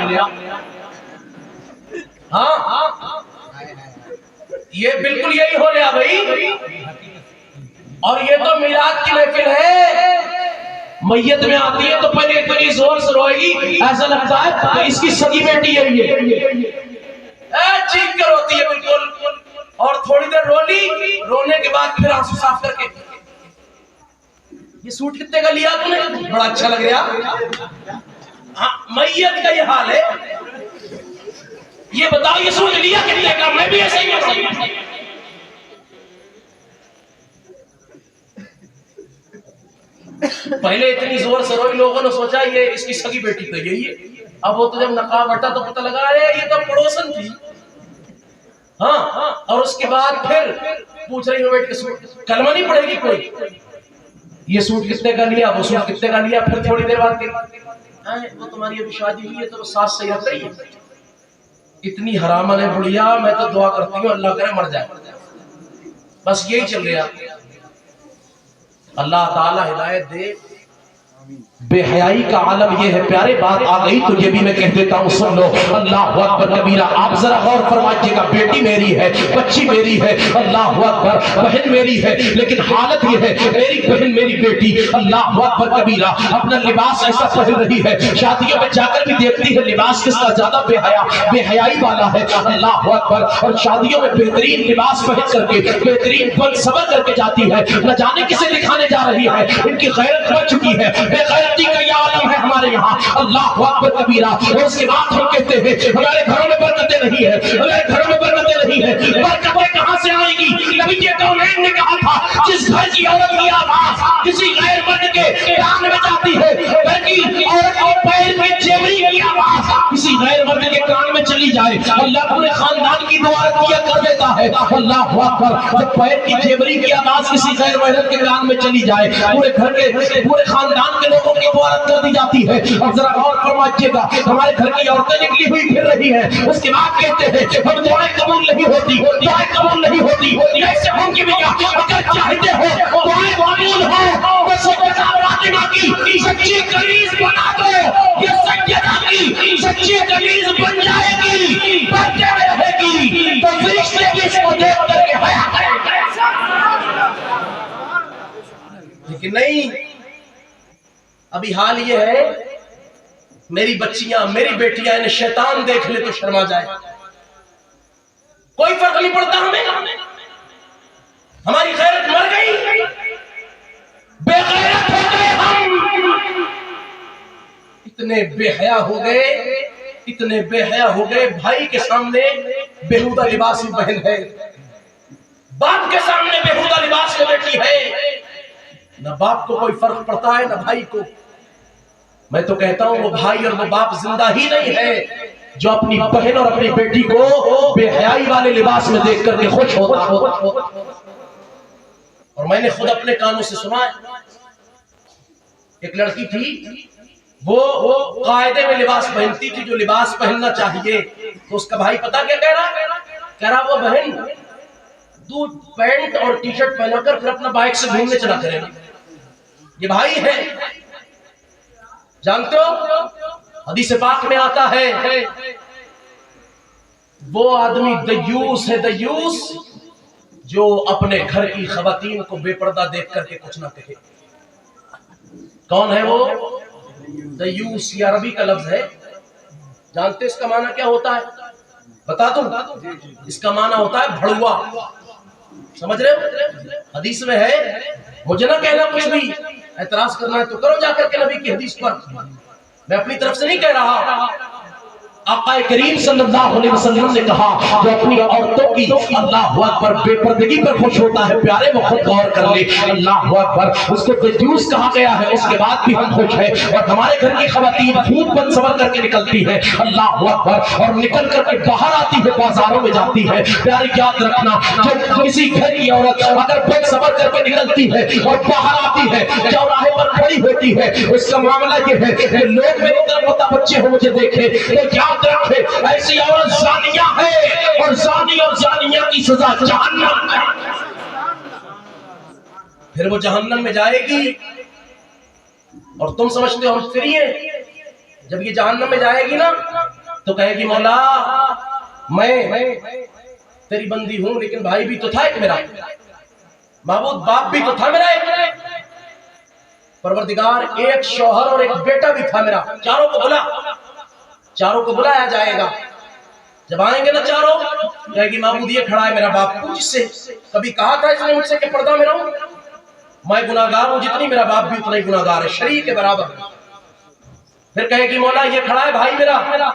ہاں یہ بالکل یہی ہو رہا بھائی. اور یہ تو میلاد کی محفل ہے, میت میں آتی ہے تو پہلے اتنی زور سے روئے گی, ایسا لگتا ہے کہ اس کی سگی بیٹی ہے, یہ چیخ کر روتی ہے بالکل. اور تھوڑی دیر رو لی, رونے کے بعد پھر آنسو صاف کر کے, یہ سوٹ کتنے کا لیا تم نے, بڑا اچھا لگ رہا. میت کا یہ حال ہے. یہ بتاؤ یہ سوٹ لیا کتنے کا, میں بھی ایسا ہی کر رہا ہوں. پہلے اتنی زور سے روئی, لوگوں نے سوچا یہ اس کی سگی بیٹی تو یہی ہے. اب وہ تو جب نقاب ہٹا تو پتہ لگا یہ تو پڑوسن تھی. ہاں اور اس کے بعد پھر پوچھ رہی ہوں بیٹھ کے سوٹ کلمہ نہیں پڑے گی کوئی، یہ سوٹ کتنے کا لیا، وہ سوٹ کتنے کا لیا، پھر تھوڑی دیر بعد وہ تمہاری ابھی شادی ہوئی ہے تو وہ ساس صحیح رکھ رہی ہے، اتنی حرامن ہے بڑھیا، میں تو دعا کرتی ہوں اللہ کرے مر جائے، بس یہی چل گیا۔ اللہ تعالی ہدایت دے۔ بے حیائی کا عالم یہ ہے پیارے، بات آ گئی تو یہ بھی میں کہہ دیتا ہوں سن لو، اللہ اکبر کبیرہ۔ آپ ذرا غور فرمائیے گا، بیٹی میری ہے، بچی میری ہے، اللہ اکبر، بہن میری ہے، لیکن حالت یہ ہے میری بہن میری بیٹی اللہ اکبر کبیرہ اپنا لباس ایسا پہن رہی ہے، شادیوں میں جا کر بھی دیکھتی ہے لباس کس کا زیادہ بے حیائی والا ہے، اللہ اکبر، اور شادیوں میں بہترین لباس پہن کر کے بہترین بن سبر کر کے جاتی ہے، نہ جانے کسے دکھانے جا رہی ہے، ان کی غیرت بڑھ چکی ہے، بے غیرتی کا یہ عالم ہے ہمارے یہاں، اللہ اکبر کبیرہ۔ اور اس کے بعد ہم کہتے ہیں ہمارے گھروں میں برکتیں نہیں ہیں، ہمارے گھروں میں برکتیں نہیں ہیں، برکتیں کہاں سے آئیں گی؟ نبی کونین نے کہا تھا جس گھر کی عورت کی آواز کسی غیر مرد کے کان میں جاتی ہے، گھر کی عورت کے پیر میں جیوری کی آواز کسی غیر مرد کے کان میں چلی جائے، اللہ پورے خاندان کی دعا کیا کر دیتا ہے، اللہ اکبر۔ جب پیر کی جیوری کی آواز کسی غیر مرد کے کان میں چلی جائے، پورے گھر کے پورے خاندان کے لوگوں کی دعا کر دی جاتی ہے۔ اور ذرا غور فرمائیے گا، ہمارے گھر کی عورتیں نکلی ہوئی پھر رہی ہیں، اس کے بعد کہتے ہیں ہم دعائیں قبول نہیں ہوتی، دعائیں قبول نہیں ہوتی، ایسے ہوں گے بھیا اگر چاہتے ہو دعائیں قبول ہو تو سیدہ فاطمہ کی سچی کنیز بنا دو، یہ سیدہ کی سچی کنیز بن جائے گی، بنتے رہے گی، تو فرشتے بھی اس کو دیکھ کر کے حیا کریں گے۔ لیکن نہیں، ابھی حال یہ ہے میری بچیاں میری بیٹیاں انہیں شیطان دیکھ لے تو شرما جائے، کوئی فرق نہیں پڑتا ہمیں، ہماری غیرت مر گئی، بے غیرت ہو گئے ہم، اتنے بے حیا ہو گئے، اتنے بے حیا ہو گئے، بھائی کے سامنے بیہودہ لباس میں بہن ہے، باپ کے سامنے بیہودہ لباس میں بیٹی ہے، نہ باپ کو کوئی فرق پڑتا ہے نہ بھائی کو۔ میں تو کہتا ہوں وہ بھائی اور وہ باپ زندہ ہی نہیں ہے جو اپنی بہن اور اپنی بیٹی کو بے حیائی والے لباس میں دیکھ کر کے خوش ہوتا ہو۔ اور میں نے خود اپنے کانوں سے سنا ہے، ایک لڑکی تھی وہ قاعدے میں لباس پہنتی تھی جو لباس پہننا چاہیے، تو اس کا بھائی پتا کیا کہہ رہا وہ بہن تو پینٹ اور ٹی شرٹ پہنا کر پھر اپنا بائک سے گھومنے چلا کرے گا، یہ بھائی ہے۔ جانتے ہو حدیث پاک میں آتا ہے وہ آدمی دیوس ہے، دیوس جو اپنے گھر کی خواتین کو بے پردہ دیکھ کر کے کچھ نہ کہے۔ کون ہے وہ دیوس؟ یہ عربی کا لفظ ہے، جانتے اس کا معنی کیا ہوتا ہے؟ بتا دوں، اس کا معنی ہوتا ہے بھڑوا، سمجھ رہے ہو؟ حدیث میں ہے، مجھے نہ کہنا کچھ بھی، اعتراض کرنا ہے تو کرو جا کر کے نبی کی حدیث پر، میں اپنی طرف سے نہیں کہہ رہا۔ آقا کریم صلی اللہ علیہ وسلم نے کہا جو اپنی عورتوں کی اللہ اکبر بے پردگی پر خوش ہوتا ہے، پیارے وہ خود غور کر لے، اللہ اکبر، اس کو دیوس کہا گیا ہے، اس کے بعد بھی ہم خوش ہیں، اور ہمارے گھر کی خواتین خوب بن سور کر کے نکلتی ہے، اللہ اکبر، اور نکل کر کے باہر آتی ہے، بازاروں میں جاتی ہے۔ پیارے یاد رکھنا، جب کسی گھر کی عورت اگر بن سور کر کے نکلتی ہے اور باہر آتی ہے، چوراہے پر کھڑی ہوتی ہے، اس کا معاملہ یہ ہے کہ لوگ میری طرف ہوتا بچے ہو مجھے دیکھے تو یاد رکھے ایسی عورت زانیہ ہے، اور زانی اور زانیہ کی سزا جہنم ہے، پھر وہ جہنم میں جائے گی، اور تم سمجھتے ہو ہم فری ہیں؟ جب یہ جہنم میں جائے گی نا تو کہے گی مولا میں تیری بندی ہوں لیکن بھائی بھی تو تھا ایک میرا، معبود باپ بھی تو تھا میرا ایک، پروردگار ایک شوہر اور ایک بیٹا بھی تھا میرا، چاروں کو بلایا جائے گا، جب آئیں گے نا چاروں کہے گی معبود یہ کھڑا ہے میرا باپ، پوچھ سے کبھی کہا تھا اس نے مجھ سے کہ پردہ میں رہوں؟ میں گناہگار ہوں جتنی میرا باپ بھی اتنا ہی گناہگار ہے، شریک کے برابر۔ پھر کہے گی مولا یہ کھڑا ہے بھائی میرا،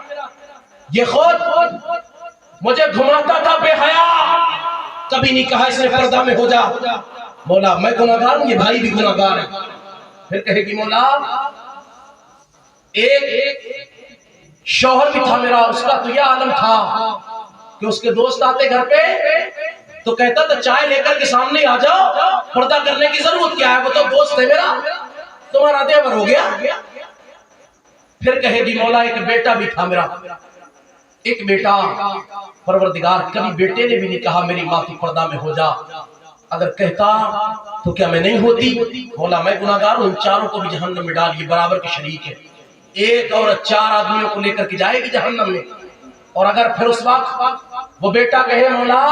یہ خود مجھے گھماتا تھا بے حیا، کبھی نہیں کہا اس نے پردہ میں ہو جا، مولا میں گناہگار ہوں یہ بھائی بھی گناہگار ہے۔ پھر کہے گی مولا ایک شوہر بھی تھا میرا، اس کا تو یہ عالم تھا کہ اس کے دوست آتے گھر پہ تو کہتا تھا چائے لے کر کے سامنے آ جاؤ، پردہ کرنے کی ضرورت کیا ہے، وہ تو دوست ہے میرا، تمہارا دیور ہو گیا۔ پھر کہے گی مولا ایک بیٹا بھی تھا میرا، ایک بیٹا، پروردگار کبھی بیٹے نے بھی نہیں کہا میری ماں تو پردہ میں ہو جا، اگر کہتا تو کیا میں نہیں ہوتی؟ مولا میں گناہگار ہوں، ان چاروں کو بھی جہنم میں ڈال، یہ برابر کے شریک ہے، ایک عورت 4 آدمیوں کو لے کر کے جائے گی جہنم میں۔ اور اگر پھر اس وقت وہ بیٹا کہے مولا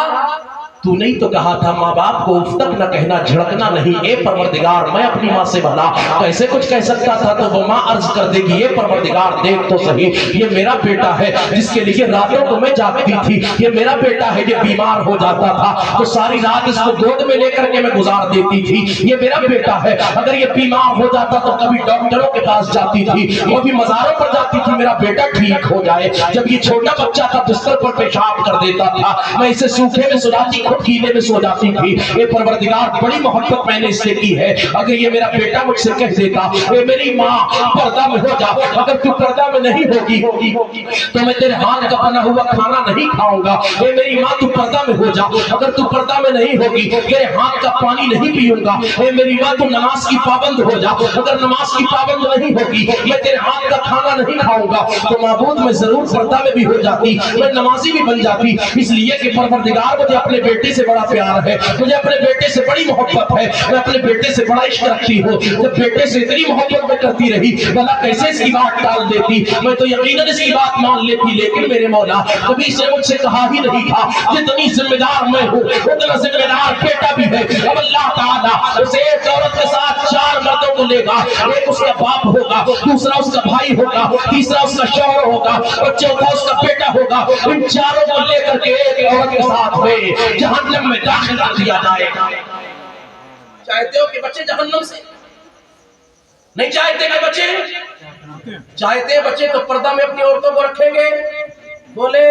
تو نہیں تو کہا تھا ماں باپ کو اف تک نہ کہنا، جھڑکنا نہیں، اے پروردگار میں اپنی ماں سے بھلا کیسے کچھ کہہ سکتا تھا، تو وہ ماں عرض کر دے گی اے پروردگار دیکھ تو صحیح، یہ میرا بیٹا ہے جس کے لیے راتوں کو میں جاگتی تھی، یہ میرا بیٹا ہے، یہ بیمار ہو جاتا تھا تو ساری رات اس کو گود میں لے کر کے میں گزار دیتی تھی، یہ میرا بیٹا ہے، اگر یہ بیمار ہو جاتا تو کبھی ڈاکٹروں کے پاس جاتی تھی، وہ بھی مزاروں پر جاتی تھی، میرا بیٹا ٹھیک ہو جائے، جب یہ چھوٹا بچہ تھا بستر پر پیشاب کر دیتا تھا، میں اسے سوکھے میں سلاتی، خود گیلے میں سو جاتی تھی، اے پروردگار بڑی محبت میں نے اس سے کی ہے، اگر یہ میرا بیٹا مجھ سے کہہ دیتا اے میری ماں پردہ میں ہو جا، اگر تو پردہ میں نہیں ہوگی تو میں تیرے ہاتھ کا بنا ہوا کھانا نہیں کھاؤں گا، اے میری ماں تو پردہ میں ہو جا، اگر تو پردہ میں نہیں ہوگی تیرے ہاتھ کا پانی نہیں پیوں گا، اے میری ماں تو نماز کی پابند ہو جا، اگر نماز کی پابند نہیں ہوگی میں تیرے ہاتھ کا کھانا نہیں کھاؤں گا، تو معبود میں ضرور پردہ میں بھی ہو جاتی، میں نمازی بھی بن جاتی، اس لیے کہ پروردگار مجھے اپنے بیٹے سے بڑا پیار ہے، مجھے اپنے بیٹے سے بڑی محبت ہے، میں اپنے بیٹے سے بڑا عشق رکھتی ہوں، جب بیٹے سے اتنی محبت میں کرتی رہی بھلا کیسے اس کی بات ٹال دیتی، میں تو یقیناً اس کی بات مان لیتی، لیکن میرے مولا کبھی اس نے مجھ سے کہا ہی نہیں تھا جتنی ذمہ دار میں ہوں اتنا ذمہ دار بیٹا بھی ہے، اب اللہ تعالیٰ اس ایک عورت کے ساتھ 4 مردوں کو لے گا، ایک اس کا باپ ہوگا، دوسرا اس کا بھائی ہوگا، تیسرا اس کا شوہر ہوگا اور چوتھا اس کا بیٹا ہوگا، ان چاروں کو لے کر کے ایک عورت کے ساتھ ہوئے جہنم میں داخل کر دیا جائے گا۔ چاہتے ہو کہ بچے جہنم سے؟ نہیں چاہتے کہ بچے؟ چاہتے ہیں بچے تو پردہ میں اپنی عورتوں کو رکھیں گے، بولے،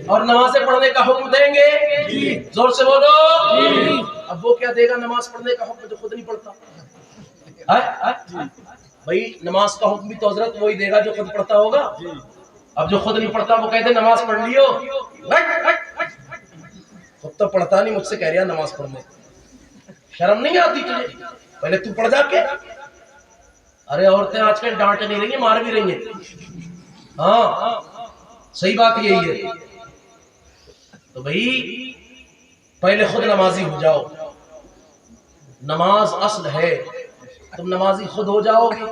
اور نمازیں پڑھنے کا حکم دیں گے، زور سے بولو۔ اب وہ کیا دے گا نماز پڑھنے کا حکم جو خود نہیں پڑھتا؟ بھائی نماز کا حکم بھی تو حضرت وہی دے گا جو خود پڑھتا ہوگا، اب جو خود نہیں پڑھتا وہ کہتے نماز پڑھ لیو، خود تو پڑھتا نہیں، مجھ سے کہہ رہا نماز پڑھنے، شرم نہیں آتی تجھے؟ پہلے تو پڑھ جا کے۔ ارے عورتیں آج کل ڈانٹ نہیں رہی ہیں، مار بھی رہی ہیں، ہاں صحیح بات یہی ہے، تو بھائی پہلے خود نمازی ہو جاؤ، نماز اصل ہے، تم نمازی خود ہو جاؤ گے،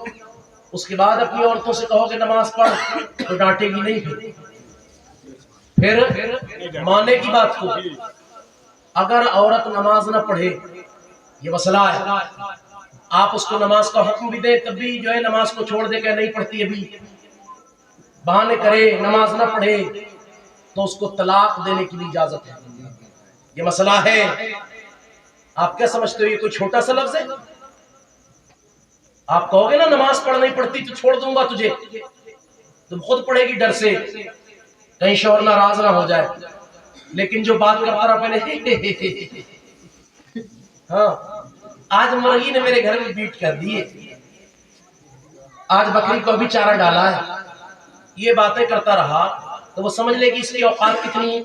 اس کے بعد اپنی عورتوں سے کہو کہ نماز پڑھ تو ڈانٹے گی نہیں، پھر مانے کی بات کو۔ اگر عورت نماز نہ پڑھے یہ مسئلہ ہے، آپ اس کو نماز کا حکم بھی دیں تب بھی جو ہے نماز کو چھوڑ دے کہ نہیں پڑھتی، ابھی بہانے کرے نماز نہ پڑھے تو اس کو طلاق دینے کی بھی اجازت ہے، یہ مسئلہ ہے۔ آپ کیا سمجھتے ہو یہ کوئی چھوٹا سا لفظ ہے؟ آپ کہو گے نا نماز پڑھ نہیں پڑھتی تو چھوڑ دوں گا تجھے، تم خود پڑھے گی ڈر سے کہیں شوہر ناراض نہ ہو جائے، لیکن جو بات کرتا رہا پہلے ہاں آج مرغی نے میرے گھر میں بیٹ کر دی، آج بکری کو بھی چارہ ڈالا ہے، یہ باتیں کرتا رہا تو وہ سمجھ لے گی اس کی اوقات کتنی ہے،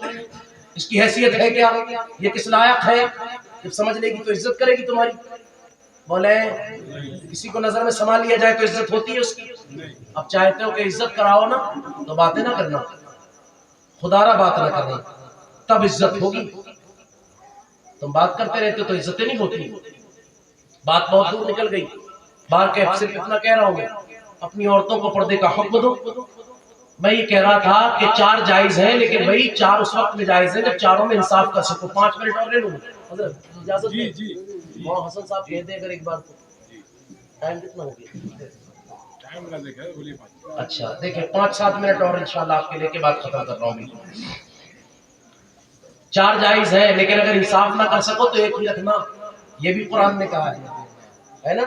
اس کی حیثیت ہے کیا، یہ کس لائق ہے، جب سمجھ لے گی تو عزت کرے گی تمہاری۔ بولے کسی کو نظر میں سما لیا جائے تو عزت ہوتی ہے اس کی؟ اب چاہتے ہو کہ عزت کراؤ نا تو باتیں نہ کرنا، خدا را بات نہ کرنا، تب عزت ہوگی، تم بات کرتے رہتے تو عزتیں نہیں ہوتی۔ بات بہت دور نکل گئی، بار کے صرف اتنا کہہ رہا ہوں میں، اپنی عورتوں کو پردے کا حکم دو۔ میں یہ کہہ رہا تھا کہ 4 جائز ہیں، لیکن بھائی 4 اس وقت میں جائز ہیں جب چاروں میں انصاف کر سکو۔ 5 منٹ اور لے لوں حضرت اجازت؟ جی مولانا حسن صاحب کہہ دیں اگر ایک بار تو ٹائم کتنا ہو گیا؟ اچھا دیکھیں 5-7 منٹ اور انشاءاللہ آپ کے لے کے بات ختم کر رہا ہوں۔ 4 جائز ہے لیکن اگر انصاف نہ کر سکو تو ایک ہی رکھنا، یہ بھی قرآن نے کہا ہے نا،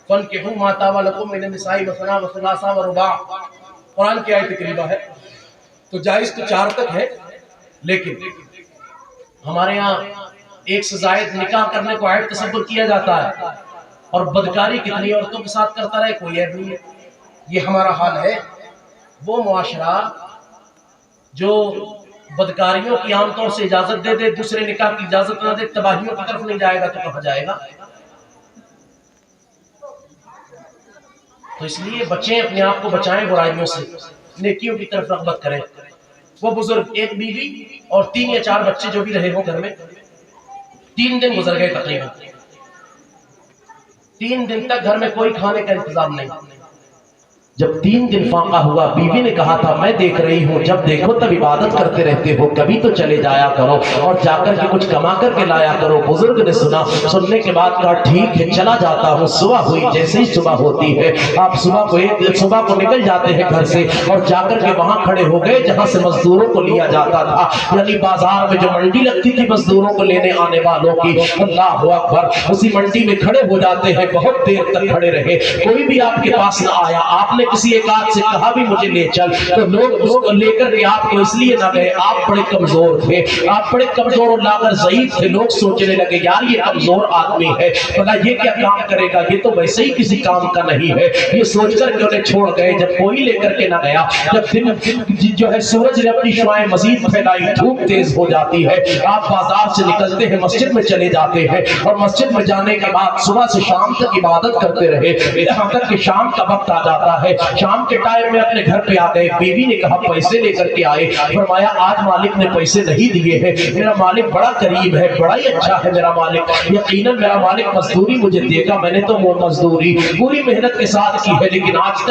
فَانْكِحُوا مَا طَابَ لَكُم مِّنَ النِّسَاءِ مَثْنَىٰ وَثُلَاثَ وَرُبَاعَ، قرآن کی آیت کریمہ ہے، تو جائز تو 4 تک ہے، لیکن ہمارے ہاں 1 سے زائد نکاح کرنے کو عیب تصور کیا جاتا ہے، اور بدکاری کتنی عورتوں کے ساتھ کرتا رہے کوئی عیب نہیں ہے، یہ ہمارا حال ہے۔ وہ معاشرہ جو بدکاریوں کی عام طور سے اجازت دے دے، دوسرے نکاح کی اجازت نہ دے، تباہیوں کی طرف نہیں جائے گا تو کہاں جائے گا؟ تو اس لیے بچیں، اپنے آپ کو بچائیں برائیوں سے، نیکیوں کی طرف رغبت کریں۔ وہ بزرگ ایک بیوی اور 3 یا 4 بچے جو بھی رہے ہو گھر میں، 3 دن گزر گئے تقریباً، 3 دن تک گھر میں کوئی کھانے کا انتظام نہیں۔ جب 3 دن فاقہ ہوا، بیوی نے کہا تھا میں دیکھ رہی ہوں جب دیکھو تب عبادت کرتے رہتے ہو، کبھی تو چلے جایا کرو اور جا کر کے کچھ کما کر کے لایا کرو۔ بزرگ نے سنا، سننے کے بعد کہا ٹھیک ہے چلا جاتا ہوں۔ صبح ہوئی، جیسے ہی صبح ہوتی ہے آپ صبح کو نکل جاتے ہیں گھر سے اور جا کر کے وہاں کھڑے ہو گئے جہاں سے مزدوروں کو لیا جاتا تھا، یعنی بازار میں جو منڈی لگتی تھی مزدوروں کو لینے آنے والوں کی، اللہ اکبر، اسی منڈی میں کھڑے ہو جاتے ہیں۔ بہت دیر تک کھڑے رہے، کوئی بھی آپ کے پاس نہ آیا۔ آپ نے کسی ایک آدھ سے کہا بھی مجھے لے چل، تو لوگ اس کو لے کر کے آپ کو اس لیے نہ گئے، آپ بڑے کمزور تھے، آپ بڑے کمزور اور لاغر ضعیف تھے۔ لوگ سوچنے لگے یار یہ کمزور آدمی ہے، بھلا یہ کیا کام کرے گا، یہ تو ویسے ہی کسی کام کا نہیں ہے، یہ سوچ کر کے انہیں چھوڑ گئے۔ جب کوئی لے کر کے نہ گیا، جب دن جو ہے سورج نے اپنی شعاعیں مزید پھیلائی، دھوپ تیز ہو جاتی ہے، آپ بازار سے نکلتے ہیں، مسجد میں چلے جاتے ہیں اور مسجد میں جانے کے بعد صبح سے شام تک عبادت کرتے رہے، یہاں تک کہ شام کا وقت آ جاتا ہے۔ شام کے ٹائم میں اپنے گھر پہ آ گئے، بیوی نے کہا پیسے لے کر کے آئے، فرمایا آج مالک نے پیسے نہیں دیے ہیں، میرا مالک بڑا قریب ہے، بڑا ہی اچھا ہے میرا مالک، یقیناً میرا مالک مزدوری مجھے دے گا، میں نے تو وہ مزدوری پوری محنت کے ساتھ کی ہے لیکن آج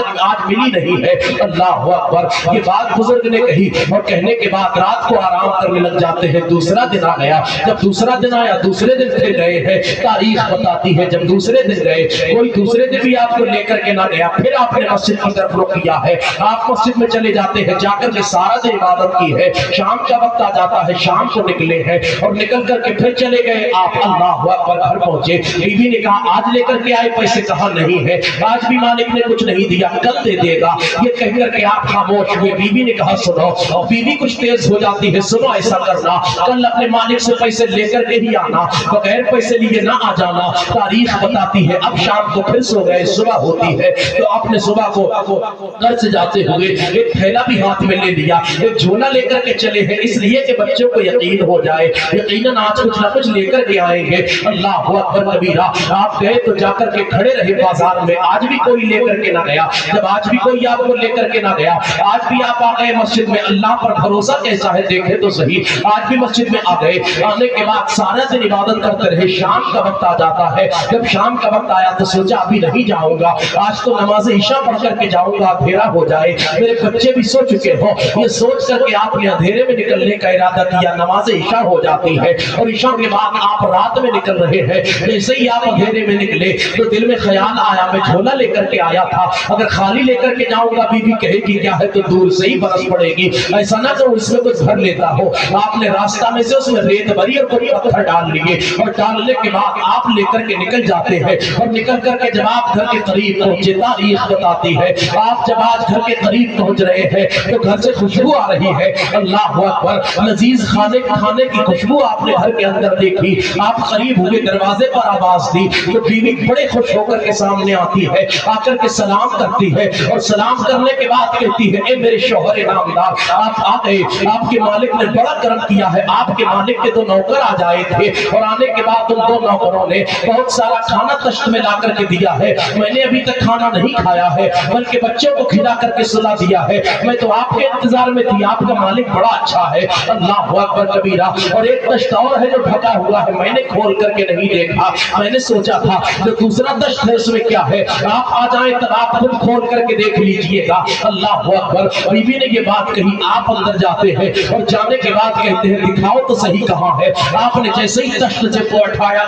ملی نہیں ہے۔ اللہ اکبر، یہ بات بزرگ نے کہی اور کہنے کے بعد رات کو آرام کرنے لگ جاتے ہیں۔ دوسرا دن آ گیا، جب دوسرا دن آیا، دوسرے دن پھر گئے ہیں، تاریخ بتاتی ہے جب دوسرے دن گئے، کوئی دوسرے دن بھی آپ کو لے کر کے نہ گیا، پھر آپ نے مسجد کی طرف رخ کیا ہے، آپ مسجد میں چلے جاتے ہیں، جا کر کے سارا دن عبادت کی ہے، شام کا وقت آ جاتا ہے، شام کو نکلے ہیں اور نکل کر کے پھر چلے گئے آپ، اللہ اکبر، گھر پہنچے، بیوی نے کہا آج لے کر کے آئے پیسے، کہا نہیں ہے، آج بھی مالک نے کچھ نہیں دیا، کل دے دے گا، یہ کہہ کر کے آپ خاموش ہوئے۔ بیوی نے کہا سنو، بیوی کچھ تیز ہو جاتی ہے، سنو ایسا کرنا، کل اپنے مالک سے پیسے لے کر کے ہی آنا، بغیر پیسے لیے نہ آ جانا۔ تاریخ بتاتی ہے اب شام کو پھر سو گئے، صبح ہوتی ہے تو اپنے صبح کو گھر سے جاتے ہوئے ایک تھیلا بھی ہاتھ میں لے لیا، ایک جھولا لے کر کے چلے ہیں، اس لیے کہ بچوں کو یقین ہو جائے یقیناً آج کچھ نہ کچھ لے کر کے آئیں گے۔ اللہ اکبر کبیرہ، آپ گئے تو جا کر کے کھڑے رہے بازار میں، آج بھی کوئی لے کر کے نہ گیا، جب آج بھی کوئی آپ کو لے کر کے نہ گیا، آج بھی آپ آ گئے مسجد میں، اللہ پر بھروسہ کیسا ہے دیکھے تو صحیح، آج بھی مسجد میں آ گئے، آنے کے بعد سارا دن عبادت کرتے رہے، شام کا وقت آ جاتا ہے، جب شام کا وقت آیا تو سوچا ابھی نہیں جاؤں گا، آج تو نماز عشاء پڑھ کر کے جاؤں گا، اندھیرا ہو جائے، میرے بچے بھی سو چکے ہو، یہ سوچ کر کے آپ نے اندھیرے میں نکلنے کا ارادہ کیا، نماز عشاء ہو جاتی ہے اور عشاء کے بعد آپ رات میں نکل رہے ہیں، جیسے ہی آپ اندھیرے میں نکلے تو دل میں خیال آیا میں جھولا لے کر کے آیا تھا، اگر خالی لے کر کے جاؤں گا بیوی کہے گی کیا ہے تو دور سے ہی برس پڑے گی، ایسا نہ تو اس میں کچھ بھر لیتا ہو، آپ نے راستہ میں سے اس میں ریت بھری اور کوئی پتھر ڈال لیے اور ڈالنے کے بعد آپ لے کر کے نکل جاتے ہیں اور نکل کر کے جب آپ گھر کے قریب پہنچے، تاریخ بتاتی ہے آپ جب آج گھر کے قریب پہنچ رہے ہیں تو گھر سے خوشبو آ رہی ہے، اللہ اکبر، لذیذ کھانے کی خوشبو آپ نے گھر کے اندر دیکھی، آپ قریب ہوئے، دروازے پر آواز دی تو بیوی بڑے خوش ہو کر کے سامنے آتی ہے، آ کر کے سلام کرتی ہے اور سلام کرنے کے بعد کہتی ہے اے میرے شوہر نامدار، آپ آ گئے، آپ کے مالک نے بڑا کرم کیا ہے، آپ کے مالک کے 2 نوکر آ جائے تھے اور آنے کے بعد ان 2 نوکروں نے بہت سارا کھانا تشت میں لا کر کے دیا ہے، میں نے ابھی تک کھانا نہیں کھایا ہے بلکہ بچوں کو کھلا کر کے سلا دیا ہے، میں تو آپ کے انتظار میں تھی، آپ کا مالک بڑا اچھا ہے، اللہ اکبر کبیرہ، اور ایک دشت اور ہے جو ڈھکا ہوا ہے، میں نے کھول کر کے نہیں دیکھا، میں نے سوچا تھا جو دوسرا دشت ہے اس میں کیا ہے، آپ آ جائیں تب آپ خود کھول کر کے دیکھ لیجئے گا، اللہ اکبر۔ بیوی نے یہ بات کہی، آپ اندر جاتے ہیں اور جانے کے بعد کہتے ہیں دکھاؤ تو صحیح کہاں ہے، آپ نے جیسے ہی دشت سے اٹھایا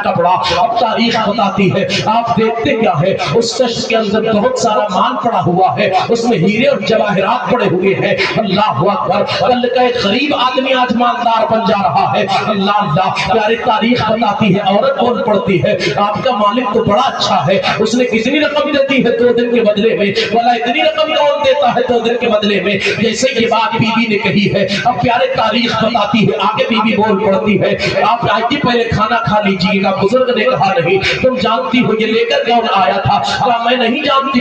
کپڑا، اب تاریخ بتاتی ہے آپ دیکھتے کیا ہے، اس دشت کے اندر بہت سارا مال پڑا ہوا ہے، اس میں ہیرے اور جواہرات پڑے ہوئے ہیں، اللہ اکبر، کل کا ایک غریب آدمی آج مالدار بن جا رہا ہے، اللہ اللہ، پیاری تاریخ بتاتی ہے، عورت بول پڑتی ہے آپ کا مالک تو بڑا اچھا ہے، اس نے کتنی رقم دیتی ہے 2 دن کے بدلے میں، بولا اتنی رقم کون دیتا ہے 2 دن کے بدلے میں، جیسے یہ بات بیوی نے کہی ہے، اب پیارے تاریخ بتاتی ہے، آگے بیوی بول پڑتی ہے آپ آئیے پہلے کھانا کھا لیجئے گا، بزرگ نے کہا نہیں، تم جانتی ہو یہ لے کر کون آیا تھا، کہا میں نہیں جانتی